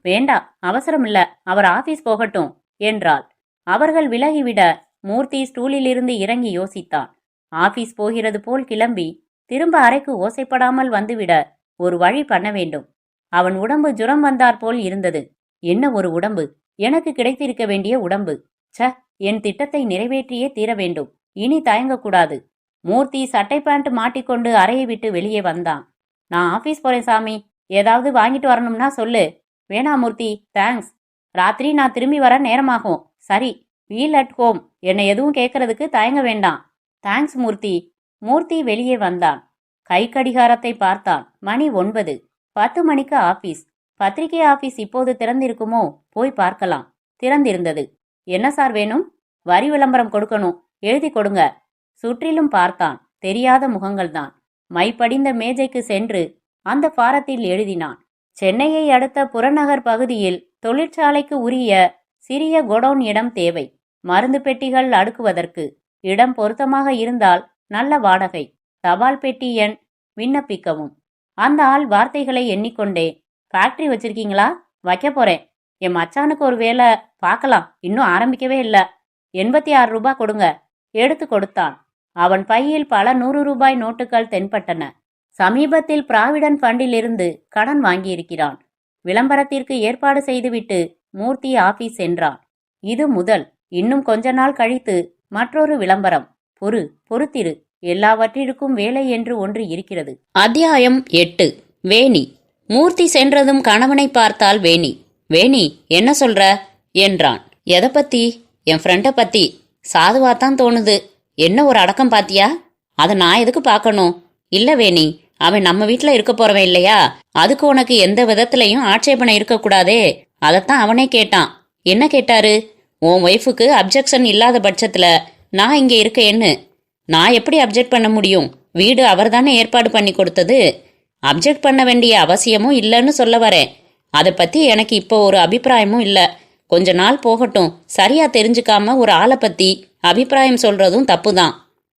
வேண்டாம், அவசரமில்ல, அவர் ஆபீஸ் போகட்டும் என்றாள். அவர்கள் விலகிவிட மூர்த்தி ஸ்டூலிலிருந்து இறங்கி யோசித்தான். ஆபீஸ் போகிறது போல் கிளம்பி திரும்ப அறைக்கு ஓசைப்படாமல் வந்துவிட ஒரு வழி பண்ண வேண்டும். அவன் உடம்பு ஜுரம் வந்தாற் போல் இருந்தது. என்ன ஒரு உடம்பு! எனக்கு கிடைத்திருக்க வேண்டிய உடம்பு. ச, என் திட்டத்தை நிறைவேற்றியே தீர வேண்டும். இனி தயங்கக்கூடாது. மூர்த்தி சட்டை பேண்ட் மாட்டிக்கொண்டு அறையை விட்டு வெளியே வந்தான். நான் ஆபீஸ் போறேன் சாமி, ஏதாவது வாங்கிட்டு வரணும்னா சொல்லு. வேணா மூர்த்தி, தேங்க்ஸ். ராத்திரி நான் திரும்பி வர நேரமாகும். சரி, வீல் அட் ஹோம். என்னை எதுவும் கேட்கறதுக்கு தயங்க வேண்டாம். தேங்க்ஸ் மூர்த்தி. மூர்த்தி வெளியே வந்தான். கை கடிகாரத்தை பார்த்தான். மணி 9. 10 மணிக்கு ஆபீஸ். பத்திரிகை ஆபீஸ் இப்போது திறந்திருக்குமோ? போய் பார்க்கலாம். திறந்திருந்தது. என்ன சார் வேணும்? வரி விளம்பரம் கொடுக்கணும், எழுதி கொடுங்க. சுற்றிலும் பார்த்தான். தெரியாத முகங்கள்தான். மைப்படிந்த மேஜைக்கு சென்று அந்த பாரத்தில் எழுதினான். சென்னையை அடுத்த புறநகர் பகுதியில் தொழிற்சாலைக்கு உரிய சிறிய கொடவுன் இடம் தேவை. மருந்து பெட்டிகள் அடுக்குவதற்கு இடம் பொருத்தமாக இருந்தால் நல்ல வாடகை. தபால் பெட்டி எண் விண்ணப்பிக்கவும். அந்த ஆள் வார்த்தைகளை எண்ணிக்கொண்டே, ஃபேக்டரி வச்சிருக்கீங்களா? வைக்க போறேன். என் மச்சானுக்கு ஒரு வேலை பார்க்கலாம், இன்னும் ஆரம்பிக்கவே இல்லை. 86 ரூபாய் கொடுங்க. எடுத்து கொடுத்தான். அவன் பையில் பல 100 ரூபாய் நோட்டுகள் தென்பட்டன. சமீபத்தில் பிராவிடன்ட் ஃபண்டிலிருந்து கடன் வாங்கியிருக்கிறான். விளம்பரத்திற்கு ஏற்பாடு செய்துவிட்டு மூர்த்தி ஆபீஸ் சென்றான். இது முதல். இன்னும் கொஞ்ச நாள் கழித்து மற்றொரு விளம்பரம். பொறுத்திரு, எல்லாவற்றிற்கும் வேலை என்று ஒன்று இருக்கிறது. அத்தியாயம் 8. வேணி. மூர்த்தி சென்றதும் கணவனை பார்த்தால் வேணி. வேணி, என்ன சொல்ற என்றான். எதை பத்தி? என் ஃப்ரெண்டை பத்தி. சாதுவாத்தான் தோணுது. என்ன ஒரு அடக்கம் பாத்தியா? அதை நான் எதுக்கு பார்க்கணும்? இல்ல வேணி, அவன் நம்ம வீட்டுல இருக்க போறவன் இல்லையா? அதுக்கு உனக்கு எந்த விதத்திலையும் ஆட்சேபனை இருக்கக்கூடாதே. அதைத்தான் அவனே கேட்டான். என்ன கேட்டாரு? உன் ஒய்ஃபுக்கு அப்ஜெக்ஷன் இல்லாத பட்சத்துல நான் இங்க இருக்கேன்னு. நான் எப்படி அப்ஜெக்ட் பண்ண முடியும்? வீடு அவர் தானே ஏற்பாடு பண்ணி கொடுத்தது. அப்ஜெக்ட் பண்ண வேண்டிய அவசியமும் இல்லைன்னு சொல்ல வரேன். அதை பத்தி எனக்கு இப்போ ஒரு அபிப்பிராயமும் இல்லை. கொஞ்ச நாள் போகட்டும். சரியா தெரிஞ்சுக்காம ஒரு ஆளை பத்தி அபிப்பிராயம் சொல்றதும் தப்புதான்.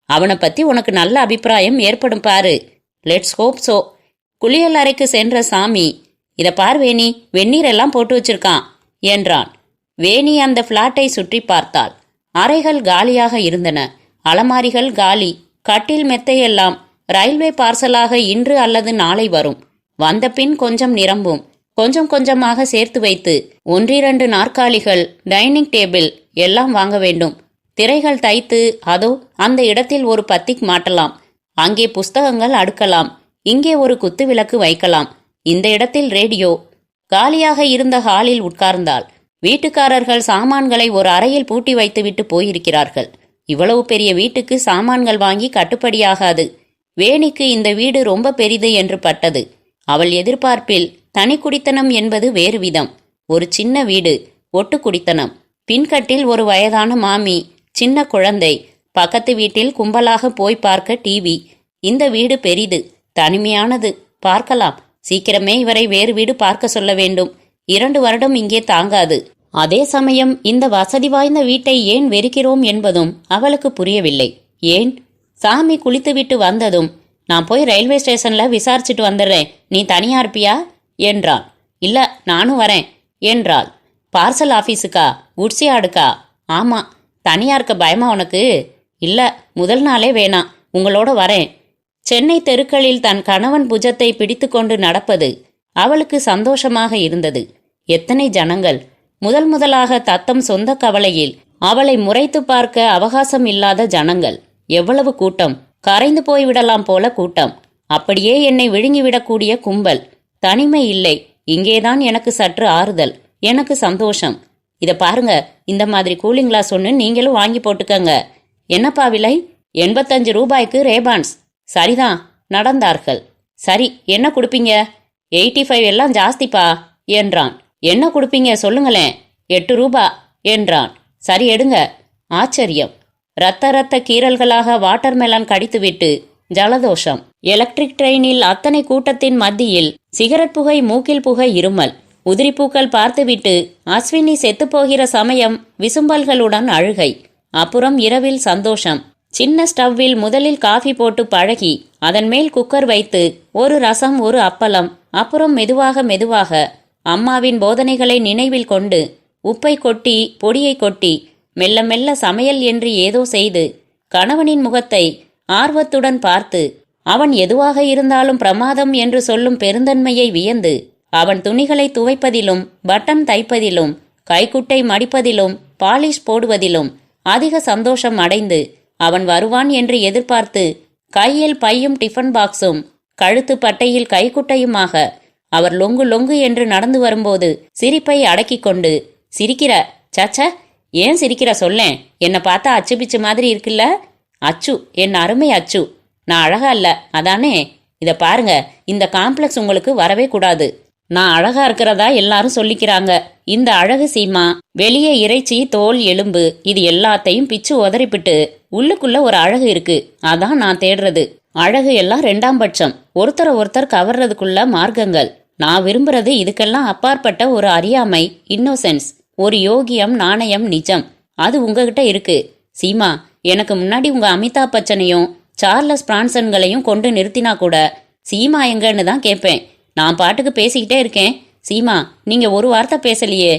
அவனை பத்தி உனக்கு நல்ல அபிப்பிராயம் ஏற்படும் பாரு. Let's hope so. குளியல் அறைக்கு சென்ற சாமி, இத பார் வேணி, வெந்நீர் எல்லாம் போட்டு வச்சிருக்கான் என்றான். வேணி அந்த பிளாட்டை சுற்றி பார்த்தாள். அறைகள் காலியாக இருந்தன. அலமாரிகள் காலி. கட்டில் மெத்தையெல்லாம் ரயில்வே பார்சலாக இன்று அல்லது நாளை வரும். வந்த பின் கொஞ்சம் நிரம்பும். கொஞ்சம் கொஞ்சமாக சேர்த்து வைத்து 1-2 நாற்காலிகள், டைனிங் டேபிள் எல்லாம் வாங்க வேண்டும். திரைகள் தைத்து அதோ அந்த இடத்தில் ஒரு பத்திக் மாட்டலாம். அங்கே புஸ்தகங்கள் அடுக்கலாம். இங்கே ஒரு குத்து விளக்கு வைக்கலாம். இந்த இடத்தில் ரேடியோ. காலியாக இருந்த ஹாலில் உட்கார்ந்தாள். வீட்டுக்காரர்கள் சாமான்களை ஒரு அறையில் பூட்டி வைத்துவிட்டு போயிருக்கிறார்கள். இவ்வளவு பெரிய வீட்டுக்கு சாமான்கள் வாங்கி கட்டுப்படியாகாது. வேணிக்கு இந்த வீடு ரொம்ப பெரிது என்று பட்டது. அவள் எதிர்பார்ப்பில் தனி குடித்தனம் என்பது வேறு விதம். ஒரு சின்ன வீடு, ஒட்டு குடித்தனம். பின்கட்டில் ஒரு வயதான மாமி, சின்ன குழந்தை. பக்கத்து வீட்டில் கும்பலாக போய் பார்க்க டிவி. இந்த வீடு பெரிது, தனிமையானது. பார்க்கலாம். சீக்கிரமே இவரை வேறு வீடு பார்க்க சொல்ல வேண்டும். 2 வருடம் இங்கே தாங்காது. அதே சமயம் இந்த வசதி வாய்ந்த வீட்டை ஏன் வெறுக்கிறோம் என்பதும் அவளுக்கு புரியவில்லை. ஏன்? சாமி குளித்துவிட்டு வந்ததும், நான் போய் ரயில்வே ஸ்டேஷன்ல விசாரிச்சுட்டு வந்துடுறேன், நீ தனியா இருப்பியா என்றான். இல்ல, நானும் வரேன் என்றாள். பார்சல் ஆபீஸுக்கா? உட்சியாடுக்கா? ஆமா. தனியா இருக்க பயமா உனக்கு? இல்ல, முதல் நாளே வேணாம், உங்களோட வரேன். சென்னை தெருக்களில் தன் கணவன் புஜத்தை பிடித்து கொண்டு நடப்பது அவளுக்கு சந்தோஷமாக இருந்தது. எத்தனை ஜனங்கள்! முதலாக தத்தம் சொந்த கவலையில் அவளை முறைத்து பார்க்க அவகாசம் இல்லாத ஜனங்கள். எவ்வளவு கூட்டம்! கரைந்து போய்விடலாம் போல கூட்டம். அப்படியே என்னை விழுங்கிவிடக்கூடிய கும்பல். தனிமை இல்லை. இங்கேதான் எனக்கு சற்று ஆறுதல், எனக்கு சந்தோஷம். இத பாருங்க, இந்த மாதிரி கூலிங் கிளாஸ் ஒன்று நீங்களும் வாங்கி போட்டுக்கங்க. என்னப்பா விலை? 85 ரூபாய்க்கு ரேபான்ஸ். சரிதான். நடந்தார்கள். சரி, என்ன கொடுப்பீங்க? 85 எல்லாம் ஜாஸ்திப்பா என்றான். என்ன கொடுப்பீங்க சொல்லுங்களேன். 8 ரூபா என்றான். சரி, எடுங்க. ஆச்சரியம். ரத்த கீறல்களாக வாட்டர்மெலன் கடித்துவிட்டு ஜலதோஷம். எலக்ட்ரிக் ட்ரெயினில் அத்தனை கூட்டத்தின் மத்தியில் சிகரெட் புகை, மூக்கில் புகை, இருமல். உதிரிப்பூக்கள் பார்த்துவிட்டு அஸ்வினி செத்துப்போகிற சமயம் விசும்பல்களுடன் அழுகை. அப்புறம் இரவில் சந்தோஷம். சின்ன ஸ்டவ்வில் முதலில் காஃபி போட்டு பழகி அதன் மேல் குக்கர் வைத்து ஒரு ரசம், ஒரு அப்பளம், அப்புறம் மெதுவாக மெதுவாக அம்மாவின் போதனைகளை நினைவில் கொண்டு உப்பை கொட்டி பொடியை கொட்டி மெல்ல மெல்ல சமையல் என்று ஏதோ செய்து கணவனின் முகத்தை ஆர்வத்துடன் பார்த்து அவன் எதுவாக இருந்தாலும் பிரமாதம் என்று சொல்லும் பெருந்தன்மையை வியந்து அவன் துணிகளை துவைப்பதிலும் பட்டன் தைப்பதிலும் கைக்குட்டை மடிப்பதிலும் பாலிஷ் போடுவதிலும் அதிக சந்தோஷம் அடைந்து அவன் வருவான் என்று எதிர்பார்த்து கையில் பையும் டிஃபன் பாக்ஸும் கழுத்து பட்டையில் கைக்குட்டையுமாக அவர் லொங்கு லொங்கு என்று நடந்து வரும்போது சிரிப்பை அடக்கி கொண்டு, சிரிக்கிற, சச்ச ஏன் சிரிக்கிற சொல்லேன், என்னை பார்த்தா அச்சு பிச்சு மாதிரி இருக்குல்ல? அச்சு, என் அருமை அச்சு, நான் அழகா இல்ல அதானே? இத பாருங்க, இந்த காம்ப்ளெக்ஸ் உங்களுக்கு வரவே கூடாது. நான் அழகா இருக்கிறதா எல்லாரும் சொல்லிக்கிறாங்க. இந்த அழகு சீமா வெளியே இறைச்சி, தோல், எலும்பு இது எல்லாத்தையும் பிச்சு உதறிப்பிட்டு உள்ளுக்குள்ள ஒரு அழகு இருக்கு. அதான் நான் தேடுறது. அழகு எல்லாம் 2ஆம் பட்சம், ஒருத்தரை ஒருத்தர் கவர்றதுக்குள்ள மார்க்கங்கள். நான் விரும்புறது இதுக்கெல்லாம் அப்பாற்பட்ட ஒரு அறியாமை, இன்னோசென்ஸ், ஒரு யோகியம், நாணயம், நிஜம். அது உங்ககிட்ட இருக்கு சீமா. எனக்கு முன்னாடி உங்க அமிதாப் பச்சனையும் சார்லஸ் பிரான்சன்களையும் கொண்டு நிறுத்தினா கூட சீமா எங்கன்னு தான் கேட்பேன். நான் பாட்டுக்கு பேசிக்கிட்டே இருக்கேன். சீமா, நீங்க ஒரு வார்த்தை பேசலையே.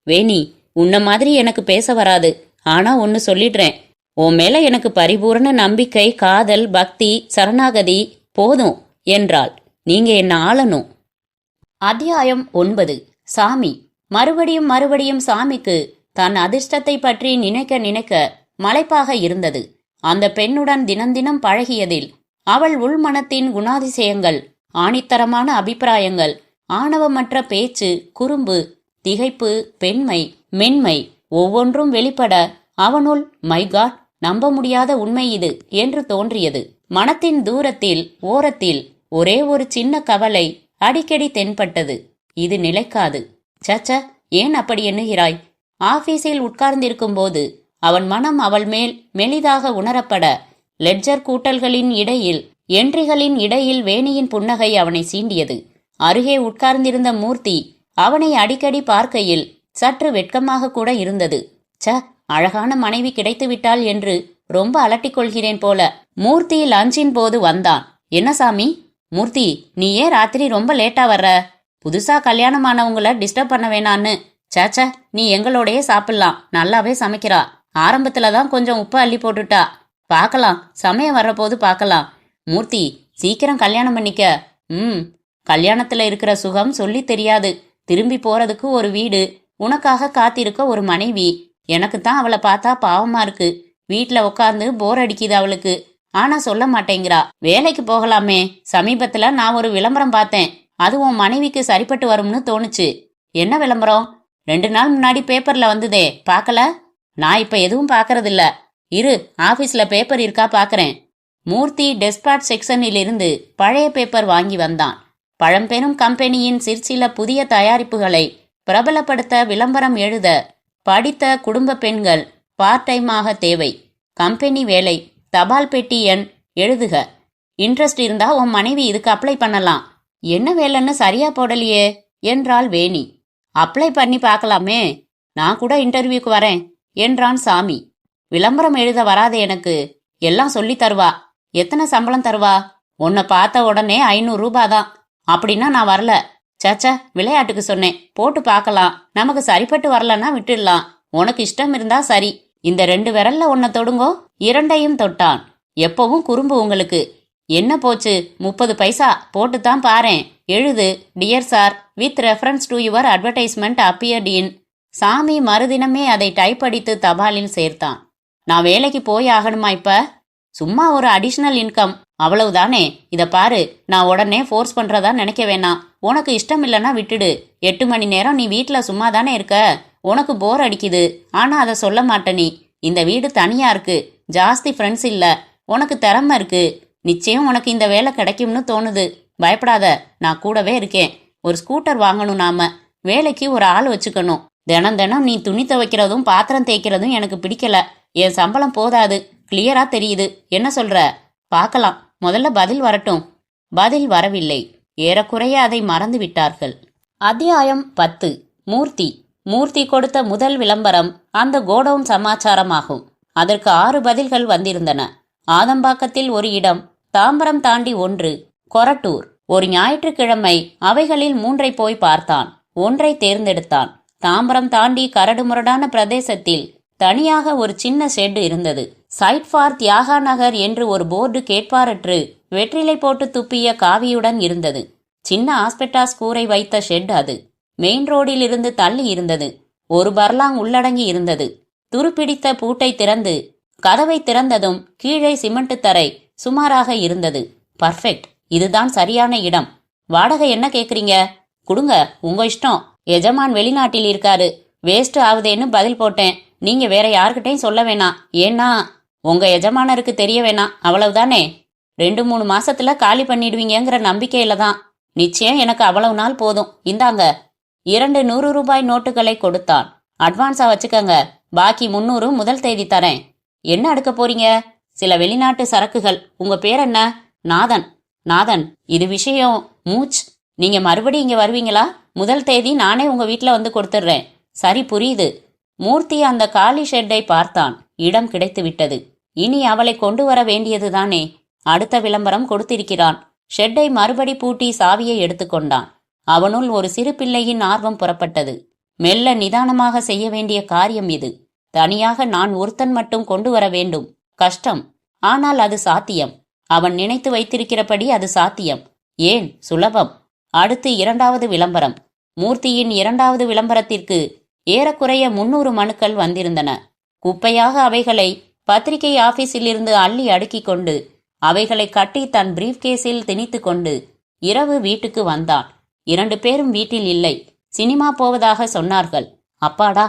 வேணி, உன்ன மாதிரி எனக்கு பேச வராது. ஆனா ஒன்னு சொல்லிடுறேன், உன் மேல எனக்கு பரிபூரண நம்பிக்கை, காதல், பக்தி, சரணாகதி போதும் என்றாள். நீங்க என்ன ஆளணும். அத்தியாயம் 9. சாமி. மறுபடியும் மறுபடியும் சாமிக்கு தன் அதிர்ஷ்டத்தை பற்றி நினைக்க நினைக்க மலைப்பாக இருந்தது. அந்த பெண்ணுடன் தினந்தினம் பழகியதில் அவள் உள்மனத்தின் குணாதிசயங்கள், ஆணித்தரமான அபிப்பிராயங்கள், ஆணவமற்ற பேச்சு, குறும்பு, திகைப்பு, பெண்மை, மென்மை ஒவ்வொன்றும் வெளிப்பட அவனுள் மை காட், நம்ப முடியாத உண்மை இது என்று தோன்றியது. மனத்தின் தூரத்தில் ஓரத்தில் ஒரே ஒரு சின்ன கவலை அடிக்கடி தென்பட்டது. இது நிலைக்காது. சச்ச, ஏன் அப்படி எண்ணுகிறாய்? ஆபீஸில் உட்கார்ந்திருக்கும் போது அவன் மனம் அவள் மேல் மெலிதாக உணரப்பட லெட்ஜர் கூட்டல்களின் இடையில், என்ட்ரிகளின் இடையில் வேணியின் புன்னகை அவனை சீண்டியது. அருகே உட்கார்ந்திருந்த மூர்த்தி அவனை அடிக்கடி பார்க்கையில் சற்று வெட்கமாக கூட இருந்தது. ச, அழகான மனைவி கிடைத்துவிட்டாள் என்று ரொம்ப அலட்டிக் கொள்கிறேன் போல. மூர்த்தி லஞ்சின் போது வந்தான். என்ன சாமி? மூர்த்தி, நீ ஏன் ராத்திரி ரொம்ப லேட்டா வர்ற? புதுசா கல்யாணமானவங்கள டிஸ்டர்ப் பண்ண வேணான்னு. சேச்ச, நீ எங்களோடையே சாப்பிடலாம், நல்லாவே சமைக்கிறா. ஆரம்பத்துலதான் கொஞ்சம் உப்பு அள்ளி போட்டுட்டா. பார்க்கலாம், சமயம் வர்றபோது பார்க்கலாம். மூர்த்தி, சீக்கிரம் கல்யாணம் பண்ணிக்க. கல்யாணத்துல இருக்கிற சுகம் சொல்லி தெரியாது. திரும்பி போறதுக்கு ஒரு வீடு, உனக்காக காத்திருக்க ஒரு மனைவி. எனக்கு தான் அவளை பார்த்தா பாவமா இருக்கு. வீட்டுல உட்காந்து போர் அடிக்குது அவளுக்கு. ஆனா சொல்ல மாட்டேங்கிறா. வேலைக்கு போகலாமே. சமீபத்துல நான் ஒரு விளம்பரம் பார்த்தேன். அது உன் மனைவிக்கு சரிப்பட்டு வரும்னு தோணுச்சு. என்ன விளம்பரம்? 2 நாள் முன்னாடி பேப்பர்ல வந்ததே, பார்க்கல? நான் இப்ப எதுவும் பார்க்கறதில்ல. இரு, ஆபீஸ்ல பேப்பர் இருக்கா பார்க்கறேன். மூர்த்தி டெஸ்பாட் செக்ஷனில் இருந்து பழைய பேப்பர் வாங்கி வந்தான். பழம்பெரும் கம்பெனியின் சிற்சில புதிய தயாரிப்புகளை பிரபலப்படுத்த விளம்பரம் எழுத படித்த குடும்ப பெண்கள் பார்ட் டைமாக தேவை. கம்பெனி வேலை, தபால் பெட்டி எண் எழுதுக. இன்ட்ரெஸ்ட் இருந்தா உன் மனைவி இதுக்கு அப்ளை பண்ணலாம். என்ன வேலைன்னு சரியா போடலையே என்றாள் வேணி. அப்ளை பண்ணி பார்க்கலாமே, நான் கூட இன்டர்வியூக்கு வரேன் என்றான் சாமி. விளம்பரம் எழுத வராது எனக்கு, எல்லாம் சொல்லி தருவா. எத்தனை சம்பளம் தருவா? உன்னை பார்த்த உடனே 500 ரூபாதான். அப்படின்னா நான் வரல. சச்ச, விளையாட்டுக்கு சொன்னேன். போட்டு பார்க்கலாம். நமக்கு சரிப்பட்டு வரலன்னா விட்டுடலாம். உனக்கு இஷ்டம் இருந்தா சரி. இந்த 2 விரல்ல உன்னை தொடுங்கோ. 2ஐயும் தொட்டான். எப்பவும் குறும்பு உங்களுக்கு. என்ன போச்சு, 30 பைசா போட்டுத்தான் பாரேன். எழுது, dear sir, with reference to your advertisement appeared இன். சாமி மறுதினமே அதை டைப் அடித்து தபாலில் சேர்த்தான். நான் வேலைக்கு போய் ஆகணுமா இப்ப? சும்மா ஒரு அடிஷனல் இன்கம், அவ்வளவுதானே. இத பாரு, நான் உடனே ஃபோர்ஸ் பண்றதா நினைக்க வேணாம். உனக்கு இஷ்டம் இல்லைன்னா விட்டுடு. 8 மணி நேரம் நீ வீட்டுல சும்மா தானே இருக்க. உனக்கு போர் அடிக்குது, ஆனா அதை சொல்ல மாட்ட நீ. இந்த வீடு தனியா இருக்கு, ஜாஸ்தி ஃப்ரெண்ட்ஸ் இல்ல. உனக்கு திறமை இருக்கு. நிச்சயம் உனக்கு இந்த வேலை கிடைக்கும்னு தோணுது. பயப்படாத, நான் கூடவே இருக்கேன். ஒரு ஸ்கூட்டர் வாங்கணும் நாம. வேலைக்கு ஒரு ஆள் வச்சுக்கணும். தினம் தினம் நீ துணி துவைக்கிறதும் பாத்திரம் தேய்க்கிறதும் எனக்கு பிடிக்கல. என் சம்பளம் போதாது, கிளியரா தெரியுது. என்ன சொல்ற? பார்க்கலாம், முதல்ல பதில் வரட்டும். பதில் வரவில்லை. ஏறக்குறைய அதை மறந்து விட்டார்கள். அத்தியாயம் 10. மூர்த்தி. மூர்த்தி கொடுத்த முதல் விளம்பரம் அந்த கோடவுன் சமாச்சாரமாகும். அதற்கு 6 பதில்கள் வந்திருந்தன. ஆதம்பாக்கத்தில் ஒரு இடம், தாம்பரம் தாண்டி 1, கொரட்டூர். ஒரு ஞாயிற்றுக்கிழமை அவைகளில் 3ஐ போய் பார்த்தான். 1ஐ தேர்ந்தெடுத்தான். தாம்பரம் தாண்டி கரடுமுரடான பிரதேசத்தில் தனியாக ஒரு சின்ன ஷெட் இருந்தது. சைட் ஃபார் தியாகா நகர் என்று ஒரு போர்டு கேட்பாரற்று வெற்றிலை போட்டு துப்பிய காவியுடன் இருந்தது. சின்ன ஆஸ்பெட்டாஸ் கூரை வைத்த ஷெட் அது. மெயின் ரோடில் இருந்து தள்ளி இருந்தது. ஒரு பர்லாங் உள்ளடங்கி இருந்தது. துருப்பிடித்த பூட்டை திறந்து கதவை திறந்ததும் கீழே சிமெண்ட் தரை சுமாராக இருந்தது. பர்ஃபெக்ட், இதுதான் சரியான இடம். வாடகை என்ன கேக்குறீங்க? கொடுங்க, உங்க இஷ்டம். எஜமான் வெளிநாட்டில் இருக்காரு, வேஸ்ட் ஆகுதேன்னு பதில் போட்டேன். நீங்க வேற யார்கிட்டையும் சொல்ல வேணாம். ஏன்னா உங்க எஜமானருக்கு தெரிய வேணாம், அவ்வளவுதானே. 2-3 மாசத்துல காலி பண்ணிடுவீங்கிற நம்பிக்கையில தான். நிச்சயம் எனக்கு அவ்வளவு நாள் போதும். இந்தாங்க. 2 100 ரூபாய் நோட்டுகளை கொடுத்தான். அட்வான்ஸா வச்சுக்கங்க, பாக்கி 300 முதல் தேதி தரேன். என்ன எடுக்க போறீங்க? சில வெளிநாட்டு சரக்குகள். உங்க பேர் என்ன? நாதன். நாதன், இது விஷயம் மூச். நீங்க மறுபடியும் இங்க வருவீங்களா? முதல் தேதி நானே உங்க வீட்டுல வந்து கொடுத்துட்றேன். சரி, புரியுது. மூர்த்தி அந்த காலி ஷெட்டை பார்த்தான். இடம் கிடைத்து விட்டது. இனி அவளை கொண்டு வர வேண்டியதுதானே. அடுத்த விளம்பரம் கொடுத்திருக்கிறான். ஷெட்டை மறுபடி பூட்டி சாவியை எடுத்துக்கொண்டான். அவனுள் ஒரு சிறு பிள்ளையின் ஆர்வம் புறப்பட்டது. மெல்ல நிதானமாக செய்ய வேண்டிய காரியம் இது. தனியாக நான் ஒருத்தன் மட்டும் கொண்டு வர வேண்டும். கஷ்டம். ஆனால் அது சாத்தியம். அவன் நினைத்து வைத்திருக்கிறபடி அது சாத்தியம். ஏன், சுலபம். அடுத்து 2வது விளம்பரம். மூர்த்தியின் 2வது விளம்பரத்திற்கு ஏறக்குறைய 300 மனுக்கள் வந்திருந்தன. குப்பையாக அவைகளை பத்திரிகை ஆபீஸிலிருந்து அள்ளி அடுக்கிக் கொண்டு அவைகளை கட்டி தன் பிரீஃப் கேஸில் திணித்து கொண்டு இரவு வீட்டுக்கு வந்தான். 2 பேரும் வீட்டில் இல்லை. சினிமா போவதாக சொன்னார்கள். அப்பாடா!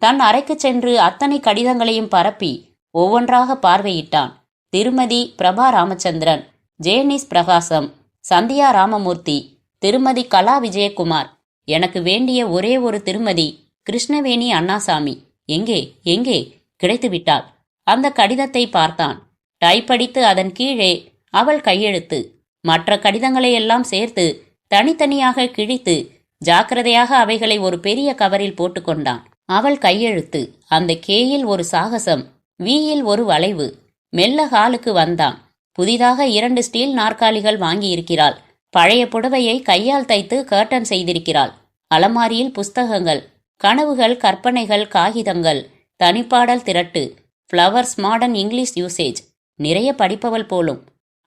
தன் அறைக்கு சென்று அத்தனை கடிதங்களையும் பரப்பி ஒவ்வொன்றாக பார்வையிட்டான். திருமதி பிரபா ராமச்சந்திரன், ஜேனிஸ் பிரகாசம், சந்தியா ராமமூர்த்தி, திருமதி கலா விஜயகுமார். எனக்கு வேண்டிய ஒரே ஒரு திருமதி கிருஷ்ணவேணி அண்ணாசாமி. எங்கே எங்கே? கிடைத்துவிட்டாள். அந்த கடிதத்தை பார்த்தான். டைப் அடித்து அதன் கீழே அவள் கையெழுத்து. மற்ற கடிதங்களையெல்லாம் சேர்த்து தனித்தனியாக கிழித்து ஜாக்கிரதையாக அவைகளை ஒரு பெரிய கவரில் போட்டுக்கொண்டான். அவள் கையெழுத்து. அந்த கேயில் ஒரு சாகசம், வீயில் ஒரு வளைவு. மெல்ல ஹாலுக்கு வந்தான். புதிதாக 2 ஸ்டீல் நாற்காலிகள் வாங்கியிருக்கிறாள். பழைய புடவையை கையால் தைத்து கர்டன் செய்திருக்கிறாள். அலமாரியில் புஸ்தகங்கள், கனவுகள், கற்பனைகள், காகிதங்கள், தனிப்பாடல் திரட்டு, ஃப்ளவர்ஸ், மாடர்ன் இங்கிலீஷ் யூசேஜ். நிறைய படிப்பவள் போலும்.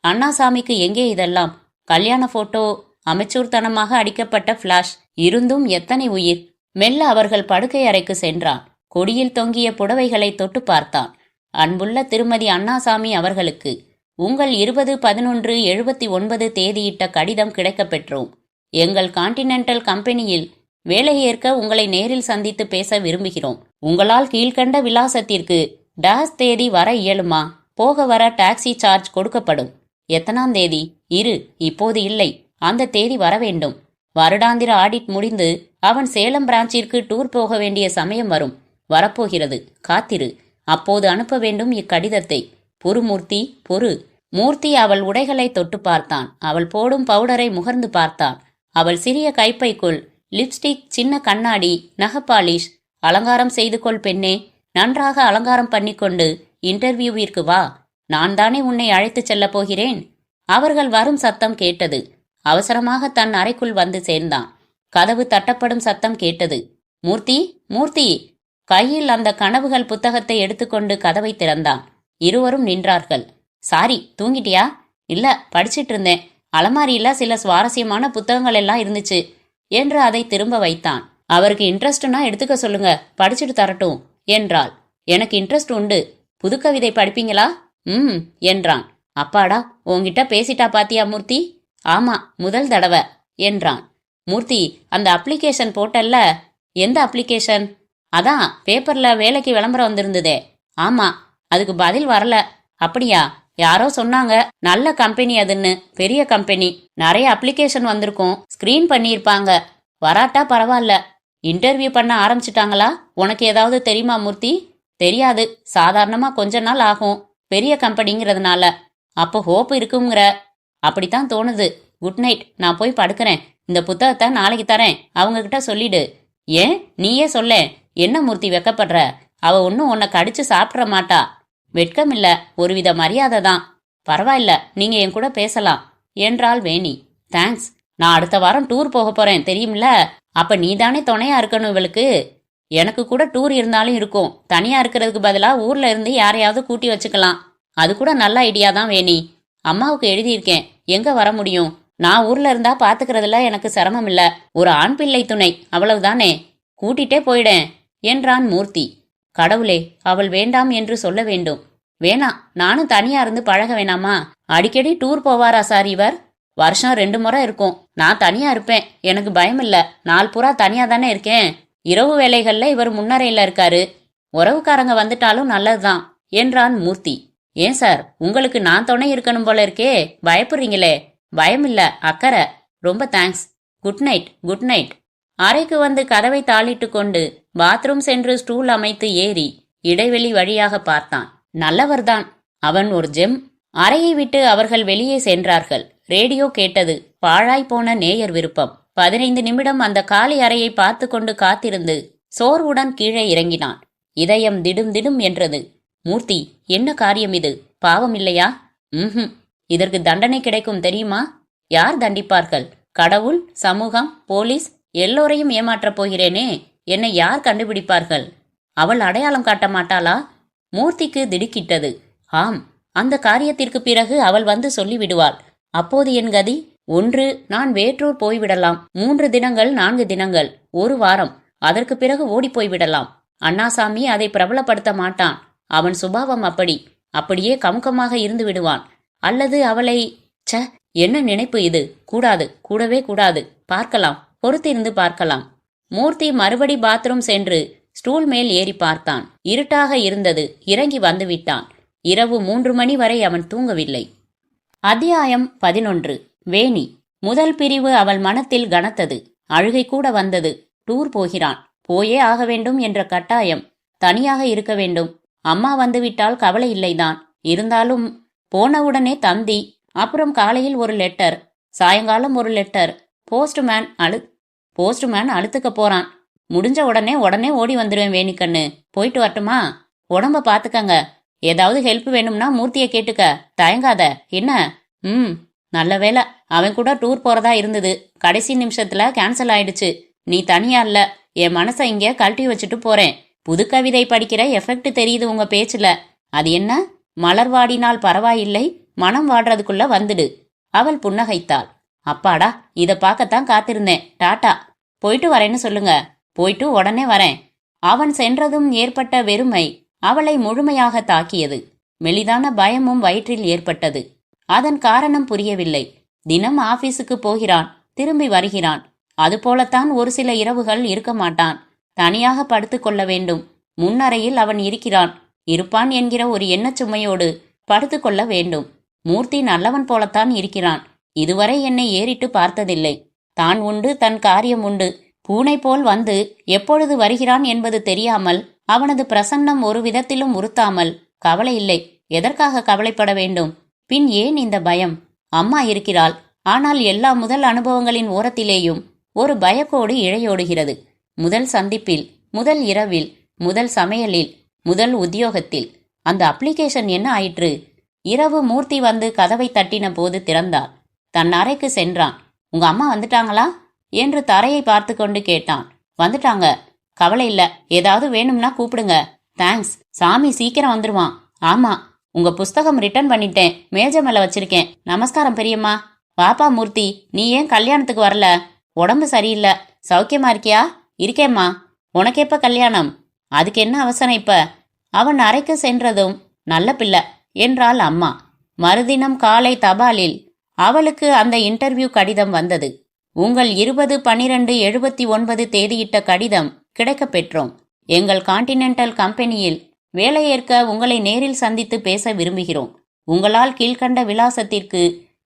அண்ணாசாமிக்கு எங்கே இதெல்லாம்? கல்யாண போட்டோ, அமைச்சூர்தனமாக அடிக்கப்பட்ட பிளாஷ். இருந்தும் எத்தனை உயிர். மெல்ல அவர்கள் படுக்கை அறைக்கு சென்றான். கொடியில் தொங்கிய புடவைகளை தொட்டு பார்த்தான். அன்புள்ள திருமதி அண்ணாசாமி அவர்களுக்கு உங்கள் 20-11-79 தேதியிட்ட கடிதம் கிடைக்கப்பெற்றோம். எங்கள் கான்டினென்டல் கம்பெனியில் வேலை ஏற்க உங்களை நேரில் சந்தித்து பேச விரும்புகிறோம். உங்களால் கீழ்கண்ட விலாசத்திற்கு டாஸ் தேதி வர இயலுமா? போக வர டாக்ஸி சார்ஜ் கொடுக்கப்படும். எத்தனாம் தேதி? இப்போது இல்லை, அந்த தேதி வர வேண்டும். வருடாந்திர ஆடிட் முடிந்து அவன் சேலம் பிரான்ச்சிற்கு டூர் போக வேண்டிய சமயம் வரும். வரப்போகிறது, காத்திரு. அப்போது அனுப்ப வேண்டும் இக்கடிதத்தை. பொறு மூர்த்தி, பொறு. மூர்த்தி அவள் உடைகளை தொட்டு பார்த்தான். அவள் போடும் பவுடரை முகர்ந்து பார்த்தான். அவள் சிறிய கைப்பைக்குள் லிப்ஸ்டிக், சின்ன கண்ணாடி, நகப்பாலிஷ். அலங்காரம் செய்து கொள் பெண்ணே, நன்றாக அலங்காரம் பண்ணிக்கொண்டு இன்டர்வியூவிற்கு வா. நான் தானே உன்னை அழைத்துச் செல்லப் போகிறேன். அவர்கள் வரும் சத்தம் கேட்டது. அவசரமாக தன் அறைக்குள் வந்து சேர்ந்தான். கதவு தட்டப்படும் சத்தம் கேட்டது. மூர்த்தி, மூர்த்தி! கையில் அந்த கனவுகள் புத்தகத்தை எடுத்துக்கொண்டு கதவை திறந்தான். இருவரும் நின்றார்கள். சாரி, தூங்கிட்டியா? இல்ல, படிச்சிட்டு இருந்தேன். அலமாரியில சில சுவாரஸ்யமான புத்தகங்கள் எல்லாம் இருந்துச்சு என்று அதை திரும்ப வைத்தான். அவருக்கு இன்ட்ரெஸ்ட்னா எடுத்துக்க சொல்லுங்க, படிச்சுட்டு தரட்டும் என்றாள். எனக்கு இன்ட்ரெஸ்ட் உண்டு. புதுக்கவிதை படிப்பீங்களா? என்றான். அப்பாடா, உன்கிட்ட பேசிட்டா பாத்தியா மூர்த்தி? ஆமா, முதல் தடவை என்றான். மூர்த்தி, அந்த அப்ளிகேஷன் போட்டல்ல? எந்த அப்ளிகேஷன்? அதான் பேப்பர்ல வேலைக்கு விளம்பரம் வந்திருந்ததே. ஆமா, அதுக்கு பதில் வரல. அப்படியா? யாரோ சொன்னாங்க நல்ல கம்பெனி அதுன்னு. பெரிய கம்பெனி. நிறைய அப்ளிகேஷன் வந்திருக்கும். ஸ்கிரீன் பண்ணியிருப்பாங்க. வராட்டா பரவாயில்ல. இன்டர்வியூ பண்ண ஆரம்பிச்சிட்டாங்களா? உனக்கு ஏதாவது தெரியுமா மூர்த்தி? தெரியாது. சாதாரணமா கொஞ்ச நாள் ஆகும். பெரிய கம்பெனிங்கிறதுனால. அப்போ ஹோப் இருக்குங்கிற? அப்படித்தான் தோணுது. குட் நைட், நான் போய் படுக்கிறேன். இந்த புத்தகத்தை நாளைக்கு தரேன். அவங்க கிட்ட சொல்லிடு. ஏன், நீயே சொல்ல. என்ன மூர்த்தி வெக்கப்படுற? அவ ஒன்னும் உன்னை கடிச்சு சாப்பிட மாட்டா. வெட்கம் இல்ல, ஒருவித மரியாதை தான். பரவாயில்ல, நீங்க என் கூட பேசலாம் என்றாள் வேணி. தேங்க்ஸ். நான் அடுத்த வாரம் டூர் போக போறேன் தெரியுமில்ல? அப்ப நீதானே துணையா இருக்கணும் இவளுக்கு. எனக்கு கூட டூர் இருந்தாலும் இருக்கும். தனியா இருக்கிறதுக்கு பதிலா ஊர்ல இருந்து யாரையாவது கூட்டி வச்சுக்கலாம். அது கூட நல்ல ஐடியா தான் வேணி. அம்மாவுக்கு எழுதியிருக்கேன், எங்க வர முடியும்? நான் ஊர்ல இருந்தா பாத்துக்கிறதுல எனக்கு சிரமம் இல்ல. ஒரு ஆண் பிள்ளை துணை, அவ்வளவுதானே. கூட்டிட்டே போயிடேன் என்றான் மூர்த்தி. கடவுளே, அவள் வேண்டாம் என்று சொல்ல வேண்டும். வேணாம், நானும் தனியா இருந்து பழக வேணாமா? அடிக்கடி டூர் போவாரா சார் இவர்? வருஷம் 2 முறை இருக்கும். நான் தனியா இருப்பேன், எனக்கு பயம் இல்ல. நாள் பூரா தனியா தானே இருக்கேன். இரவு வேளைகள்ல இவர் முன்னறையில இருக்காரு. உறவுக்காரங்க வந்துட்டாலும் நல்லதுதான் என்றான் மூர்த்தி. ஏன் சார், உங்களுக்கு நான் துணை இருக்கணும் போல இருக்கே, பயப்படுறீங்களே? பயமில்ல, அக்கறை. ரொம்ப thanks. Good night. Good night. அறைக்கு வந்து கதவை தாளிட்டு கொண்டு பாத்ரூம் சென்று ஸ்டூல் அமைத்து ஏறி இடைவெளி வழியாக பார்த்தான். நல்லவர்தான், அவன் ஒரு ஜெம். அறையை விட்டு அவர்கள் வெளியே சென்றார்கள். ரேடியோ கேட்டது. பாழாய்ப்போன நேயர் விருப்பம். 15 நிமிடம் அந்த காலி அறையை பார்த்து கொண்டு காத்திருந்து சோர்வுடன் கீழே இறங்கினான். இதயம் திடும் திடும் என்றது. மூர்த்தி, என்ன காரியம் இது? பாவம் இல்லையா? இதற்கு தண்டனை கிடைக்கும் தெரியுமா? யார் தண்டிப்பார்கள்? கடவுள், சமூகம், போலீஸ், எல்லோரையும் ஏமாற்றப் போகிறேனே, என்னை யார் கண்டுபிடிப்பார்கள்? அவள் அடையாளம் காட்ட மாட்டாளா? மூர்த்திக்கு திடுக்கிட்டது. ஆம், அந்த காரியத்திற்கு பிறகு அவள் வந்து சொல்லிவிடுவாள். அப்போது என் கதி? ஒன்று, நான் வேற்றூர் போய்விடலாம். 3 தினங்கள், 4 தினங்கள், 1 வாரம். அதற்கு பிறகு ஓடிப்போய்விடலாம். அண்ணாசாமி அதை பிரபலப்படுத்த மாட்டான். அவன் சுபாவம் அப்படி. அப்படியே கமுக்கமாக இருந்து விடுவான். அல்லது அவளை... ச, என்ன நினைப்பு இது? கூடாது, கூடவே கூடாது. பார்க்கலாம், பொறுத்திருந்து பார்க்கலாம். மூர்த்தி மறுபடி பாத்ரூம் சென்று ஸ்டூல் மேல் ஏறி பார்த்தான். இருட்டாக இருந்தது. இறங்கி வந்து விட்டான். இரவு 3 மணி வரை அவன் தூங்கவில்லை. அத்தியாயம் 11. வேணி. முதல் பிரிவு அவள் மனத்தில் கனத்தது. அழுகை கூட வந்தது. டூர் போகிறான், போயே ஆக வேண்டும் என்ற கட்டாயம். தனியாக இருக்க வேண்டும். அம்மா வந்துவிட்டால் கவலை இல்லைதான். இருந்தாலும் போனவுடனே தந்தி, அப்புறம் காலையில் ஒரு லெட்டர், சாயங்காலம் ஒரு லெட்டர். போஸ்ட்மேன் அழுத்துக்க போறான். முடிஞ்ச உடனே ஓடி வந்துடுவேன் வேணிக்கண்ணு. போயிட்டு வரட்டுமா? உடம்ப பாத்துக்கங்க. ஏதாவது ஹெல்ப் வேணும்னா மூர்த்தியை கேட்டுக்க, தயங்காத என்ன? நல்ல வேலை, அவன் கூட டூர் போறதா இருந்தது. கடைசி நிமிஷத்துல கேன்சல் ஆயிடுச்சு. நீ தனியா இல்ல, என் மனசை இங்க கழட்டி வச்சுட்டு போறேன். புது கவிதை படிக்கிற எஃபெக்ட் தெரியுது உங்க பேச்சுல. அது என்ன? மலர் வாடினால் பரவாயில்லை, மனம் வாடுறதுக்குள்ள வந்துடு. அவள் புன்னகைத்தாள். அப்பாடா, இத பார்க்கத்தான் காத்திருந்தேன். டாட்டா. போயிட்டு வரேன்னு சொல்லுங்க. போயிட்டு உடனே வரேன். அவன் சென்றதும் ஏற்பட்ட வெறுமை அவளை முழுமையாக தாக்கியது. மெலிதான பயமும் வயிற்றில் ஏற்பட்டது. அதன் காரணம் புரியவில்லை. தினம் ஆபீஸுக்கு போகிறான், திரும்பி வருகிறான். அதுபோலத்தான் ஒரு சில இரவுகள் இருக்க மாட்டான். தனியாக படுத்துக் கொள்ள வேண்டும். முன்னறையில் அவன் இருப்பான் என்கிற ஒரு எண்ணச்சுமையோடு படுத்துக் கொள்ள வேண்டும். மூர்த்தி நல்லவன் போலத்தான் இருக்கிறான். இதுவரை என்னை ஏறிட்டு பார்த்ததில்லை. தான் உண்டு, தன் காரியம் உண்டு. பூனை போல் வந்து எப்பொழுது வருகிறான் என்பது தெரியாமல், அவனது பிரசன்னம் ஒரு விதத்திலும் உறுத்தாமல். கவலை இல்லை. எதற்காக கவலைப்பட வேண்டும்? பின் ஏன் இந்த பயம்? அம்மா இருக்கிறாள். ஆனால் எல்லா முதல் அனுபவங்களின் ஓரத்திலேயும் ஒரு பயக்கோடு இழையோடுகிறது. முதல் சந்திப்பில், முதல் இரவில், முதல் சமையலில், முதல் உத்தியோகத்தில். அந்த அப்ளிகேஷன் என்ன ஆயிற்று? இரவு மூர்த்தி வந்து கதவை தட்டின போது திறந்தாள். தன் அறைக்கு சென்றான். உங்க அம்மா வந்துட்டாங்களா என்று தரையை பார்த்து கொண்டு கேட்டான். வந்துட்டாங்க. கவலை இல்ல, ஏதாவது வேணும்னா கூப்பிடுங்க. தேங்க்ஸ். சாமி சீக்கிரம் வந்துருவான். ஆமா, உங்க புஸ்தகம் ரிட்டர்ன் பண்ணிட்டேன், மேஜ மேல வச்சிருக்கேன். நமஸ்காரம் பெரியம்மா. வாப்பா மூர்த்தி, நீ ஏன் கல்யாணத்துக்கு வரல? உடம்பு சரியில்லை. சௌக்கியமா இருக்கியா? இருக்கேம்மா. உனக்கு எப்ப கல்யாணம்? அதுக்கு என்ன அவசரம் இப்ப? அவன் அறைக்கு சென்றதும் நல்ல பிள்ளை என்றாள் அம்மா. மறுதினம் காலை தபாலில் அவளுக்கு அந்த இன்டர்வியூ கடிதம் வந்தது. உங்கள் 20/12/79 தேதியிட்ட கடிதம் கிடைக்கப் பெற்றோம். எங்கள் கான்டினென்டல் கம்பெனியில் வேலையேற்க உங்களை நேரில் சந்தித்து பேச விரும்புகிறோம். உங்களால் கீழ்கண்ட விலாசத்திற்கு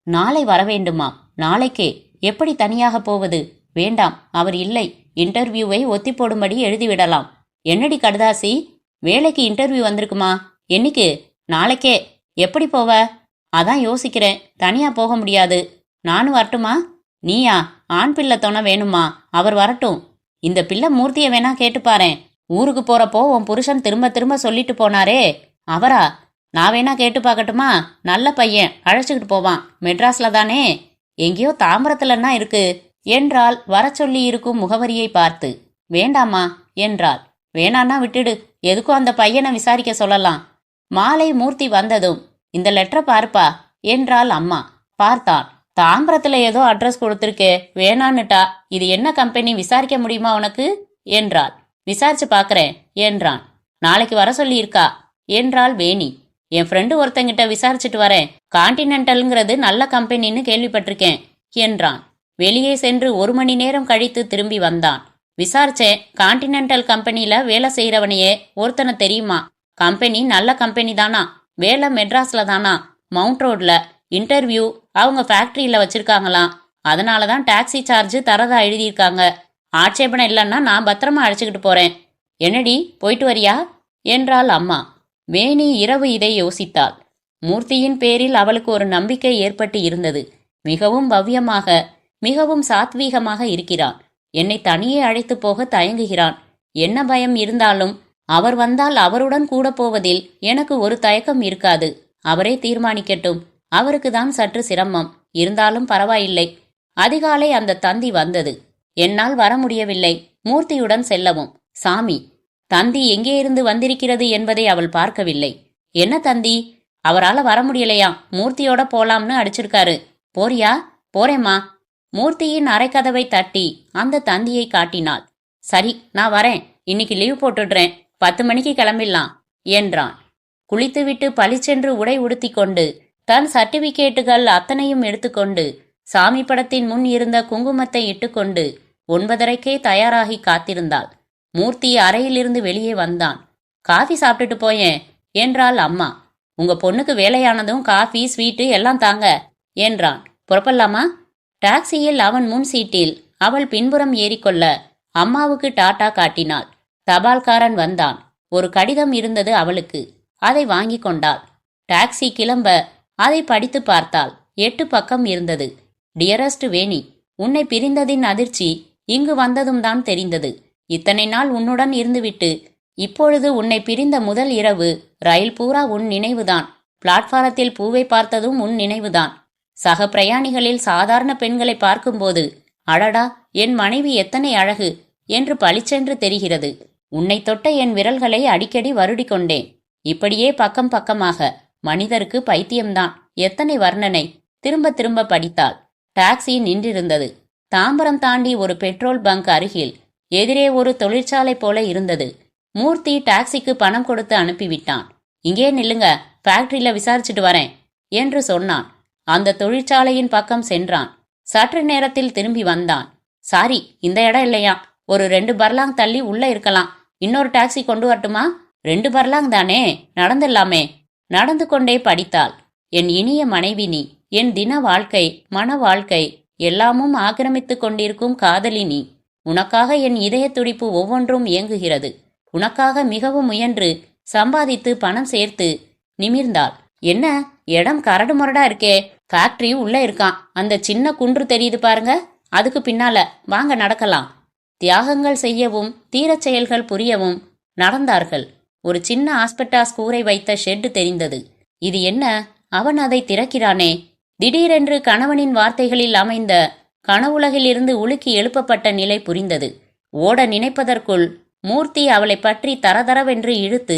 நாளை வரவேண்டுமா? நாளைக்கே. எப்படி தனியாக போவது? வேண்டாம், அவர் இல்லை. இன்டர்வியூவை ஒத்தி போடும்படி எழுதிவிடலாம். என்னடி கடுதாசி, வேலைக்கு இன்டர்வியூ வந்திருக்குமா? என்னைக்கு? நாளைக்கே. எப்படி போவ? அதான் யோசிக்கிறேன். தனியா போக முடியாது. நானும் வரட்டுமா? நீயா? ஆண் பிள்ளை துணை வேணுமா? அவர் வரட்டும். இந்த பிள்ளை மூர்த்தியை வேணா கேட்டுப்பாரேன். ஊருக்கு போறப்போ உன் புருஷன் திரும்ப திரும்ப சொல்லிட்டு போனாரே, அவரா? நான் வேணா கேட்டு பார்க்கட்டுமா? நல்ல பையன், அழைச்சிக்கிட்டு போவான். மெட்ராஸ்ல தானே? எங்கேயோ தாம்பரத்துலன்னா இருக்கு என்றாள் வர சொல்லி இருக்கும் முகவரியை பார்த்து. வேண்டாமா என்றாள். வேணான்னா விட்டுடு, எதுக்கும் அந்த பையனை விசாரிக்க சொல்லலாம். மாலை மூர்த்தி வந்ததும், இந்த லெட்டரை பாருப்பா என்றாள் அம்மா. பார்த்தான். தாம்பரத்துல ஏதோ அட்ரஸ் கொடுத்துருக்கே, வேணான்னுட்டா. இது என்ன கம்பெனி, விசாரிக்க முடியுமா உனக்கு என்றாள். விசாரிச்சு பாக்குறேன் என்றான். நாளைக்கு வர சொல்லியிருக்கா என்றாள் வேணி. என் ஃப்ரெண்டு ஒருத்தங்கிட்ட விசாரிச்சுட்டு வரேன். கான்டினென்டல்ங்கிறது நல்ல கம்பெனின்னு கேள்விப்பட்டிருக்கேன் என்றான். வெளியே சென்று 1 மணி நேரம் கழித்து திரும்பி வந்தான். விசாரிச்சேன், கான்டினென்டல் கம்பெனில வேலை செய்யறவனையே ஒருத்தனை தெரியுமா. கம்பெனி நல்ல கம்பெனி தானா, வேலை மெட்ராஸ்ல தானா, மவுண்ட் ரோட்ல. இன்டர்வியூ அவங்க ஃபேக்டரியில வச்சிருக்காங்களாம். அதனாலதான் டாக்ஸி சார்ஜ் தரதா எழுதியிருக்காங்க. ஆட்சேபனை இல்லைன்னா நான் பத்திரமா அழைச்சிக்கிட்டு போறேன். என்னடி, போயிட்டு வரியா என்றாள் அம்மா. வேணி இரவு இதை யோசித்தாள். மூர்த்தியின் பேரில் அவளுக்கு ஒரு நம்பிக்கை ஏற்பட்டு இருந்தது. மிகவும் பவ்யமாக, மிகவும் சாத்வீகமாக இருக்கிறான். என்னை தனியே அழைத்து போக தயங்குகிறான். என்ன பயம் இருந்தாலும் அவர் வந்தால் அவருடன் கூட போவதில் எனக்கு ஒரு தயக்கம் இருக்காது. அவரே தீர்மானிக்கட்டும். அவருக்கு தான் சற்று சிரமம், இருந்தாலும் பரவாயில்லை. அதிகாலை அந்த தந்தி வந்தது. என்னால் வர முடியவில்லை, மூர்த்தியுடன் செல்லவும். சாமி, தந்தி எங்கே இருந்து வந்திருக்கிறது என்பதை அவள் பார்க்கவில்லை. என்ன தந்தி? அவரால வர முடியலையாம், மூர்த்தியோட போலாம்னு அடிச்சிருக்காரு. போறியா? போறேம்மா. மூர்த்தியின் அரைக்கதவை தட்டி அந்த தந்தியை காட்டினாள். சரி, நான் வரேன். இன்னைக்கு லீவ் போட்டுடுறேன். 10 மணிக்கு கிளம்பிடலாம் என்றான். குளித்துவிட்டு பளிச்சென்று உடை உடுத்தி கொண்டு தன் சர்டிபிகேட்டுகள் அத்தனையும் எடுத்துக்கொண்டு சாமி படத்தின் முன் இருந்த குங்குமத்தை இட்டுக்கொண்டு 9:30க்கே தயாராகி காத்திருந்தாள். மூர்த்தி அறையிலிருந்து வெளியே வந்தான். காஃபி சாப்பிட்டுட்டு போயேன் என்றாள் அம்மா. உங்க பொண்ணுக்கு வேலையானதும் காஃபி ஸ்வீட்டு எல்லாம் தாங்க என்றான். புறப்படலாமா? டாக்ஸியில் அவன் முன் சீட்டில் அவள் பின்புறம் ஏறிக்கொள்ள அம்மாவுக்கு டாட்டா காட்டினாள். தபால்காரன் வந்தான். ஒரு கடிதம் இருந்தது அவளுக்கு. அதை வாங்கி கொண்டாள். டாக்ஸி கிளம்ப அதை படித்து பார்த்தாள். 8 பக்கம் இருந்தது. டியரஸ்ட் வேணி, உன்னை பிரிந்ததின் அதிர்ச்சி இங்கு வந்ததும் தான் தெரிந்தது. இத்தனை நாள் உன்னுடன் இருந்துவிட்டு இப்பொழுது உன்னை பிரிந்த முதல் இரவு ரயில் பூரா உன் நினைவுதான். பிளாட்பாரத்தில் பூவை பார்த்ததும் உன் நினைவுதான். சக பிரயாணிகளில் சாதாரண பெண்களை பார்க்கும்போது அடடா, என் மனைவி எத்தனை அழகு என்று பளிச்சென்று தெரிகிறது. உன்னை தொட்ட என் விரல்களை அடிக்கடி வருடி கொண்டேன். இப்படியே பக்கம் பக்கமாக. மனிதருக்கு பைத்தியம்தான். எத்தனை வர்ணனை. திரும்ப திரும்ப படித்தாள். டாக்ஸி நின்றிருந்தது. தாம்பரம் தாண்டி ஒரு பெட்ரோல் பங்க் அருகில் எதிரே ஒரு தொழிற்சாலை போல இருந்தது. மூர்த்தி டாக்ஸிக்கு பணம் கொடுத்து அனுப்பிவிட்டான். இங்கே நில்லுங்க, ஃபேக்டரியில விசாரிச்சுட்டு வரேன் என்று சொன்னான். அந்த தொழிற்சாலையின் பக்கம் சென்றான். சற்று நேரத்தில் திரும்பி வந்தான். சாரி, இந்த இடம் இல்லையா, ஒரு 2 பர்லாங் தள்ளி உள்ள இருக்கலாம். இன்னொரு டாக்ஸி கொண்டு வரட்டுமா? 2 பர்லாங் தானே, நடந்துடலாமே. நடந்து கொண்டே படித்தாள். என் இனிய மனைவி நீ, என் தின வாழ்க்கை, மன வாழ்க்கை எல்லாமும் ஆக்கிரமித்து கொண்டிருக்கும் காதலி நீ. உனக்காக என் இதய துடிப்பு ஒவ்வொன்றும் இயங்குகிறது. உனக்காக மிகவும் முயன்று சம்பாதித்து பணம் சேர்த்து நிமிர்ந்தாள். என்ன இடம் கரடு முரடா இருக்கே. ஃபேக்டரி உள்ள இருக்கான். அந்த சின்ன குன்று தெரியுது பாருங்க, அதுக்கு பின்னால வாங்க நடக்கலாம். தியாகங்கள் செய்யவும் தீரச் செயல்கள் புரியவும் நடந்தார்கள். ஒரு சின்ன ஆஸ்பெட்டாஸ் கூரை வைத்த ஷெட் தெரிந்தது. இது என்ன? அவன் அதை திறக்கிறானே. திடீரென்று கணவனின் வார்த்தைகளில் அமைந்த கனவுலகிலிருந்து உலுக்கி எழுப்பப்பட்ட நிலை புரிந்தது. ஓட நினைப்பதற்குள் மூர்த்தி அவளை பற்றி தரதரவென்று இழுத்து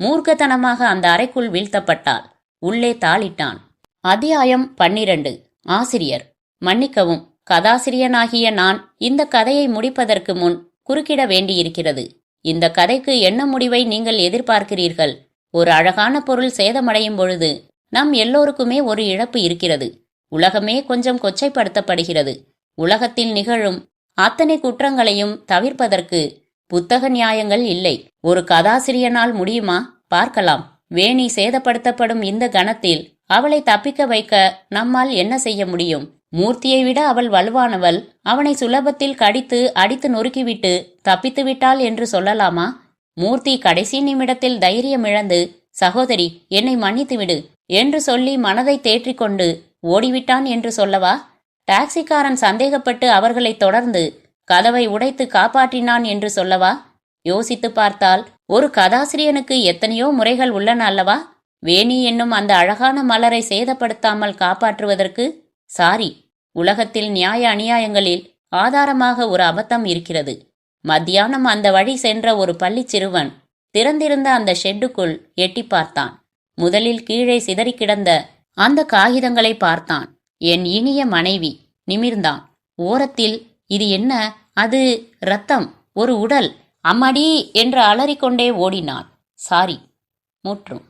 மூர்க்கத்தனமாக அந்த அறைக்குள் வீழ்த்தப்பட்டாள். உள்ளே தாளிட்டான். அத்தியாயம் 12. ஆசிரியர். மன்னிக்கவும், கதாசிரியனாகிய நான் இந்த கதையை முடிப்பதற்கு முன் குறுக்கிட வேண்டியிருக்கிறது. இந்த கதைக்கு என்ன முடிவை நீங்கள் எதிர்பார்க்கிறீர்கள்? ஒரு அழகான பொருள் சேதமடையும் பொழுது நம் எல்லோருக்குமே ஒரு இழப்பு இருக்கிறது. உலகமே கொஞ்சம் கொச்சைப்படுத்தப்படுகிறது. உலகத்தில் நிகழும் அத்தனை குற்றங்களையும் தவிர்ப்பதற்கு புத்தக நியாயங்கள் இல்லை. ஒரு கதாசிரியனால் முடியுமா? பார்க்கலாம். வேணி சேதப்படுத்தப்படும் இந்த கணத்தில் அவளை தப்பிக்க வைக்க நம்மால் என்ன செய்ய முடியும்? மூர்த்தியை விட அவள் வலுவானவள். அவனை சுலபத்தில் கடித்து அடித்து நொறுக்கிவிட்டு தப்பித்து விட்டாள் என்று சொல்லலாமா? மூர்த்தி கடைசி நிமிடத்தில் தைரியம் இழந்து, சகோதரி என்னை மன்னித்துவிடு என்று சொல்லி மனதை தேற்றிக்கொண்டு ஓடிவிட்டான் என்று சொல்லவா? டாக்ஸிக்காரன் சந்தேகப்பட்டு அவர்களை தொடர்ந்து கதவை உடைத்து காப்பாற்றினான் என்று சொல்லவா? யோசித்து பார்த்தால் ஒரு கதாசிரியனுக்கு எத்தனையோ முறைகள் உள்ளன அல்லவா? வேணி என்னும் அந்த அழகான மலரை சேதப்படுத்தாமல் காப்பாற்றுவதற்கு சாரி. உலகத்தில் நியாய அநியாயங்களில் ஆதாரமாக ஒரு அபத்தம் இருக்கிறது. மத்தியானம் அந்த வழி சென்ற ஒரு பள்ளி சிறுவன் திறந்திருந்த அந்த ஷெட்டுக்குள் எட்டி பார்த்தான். முதலில் கீழே சிதறி கிடந்த அந்த காகிதங்களை பார்த்தான். என் இனிய மனைவி. நிமிர்ந்தான். ஓரத்தில் இது என்ன? அது இரத்தம், ஒரு உடல். அம்மாடி என்று அலறிக்கொண்டே ஓடினான். சாரி. முற்றும்.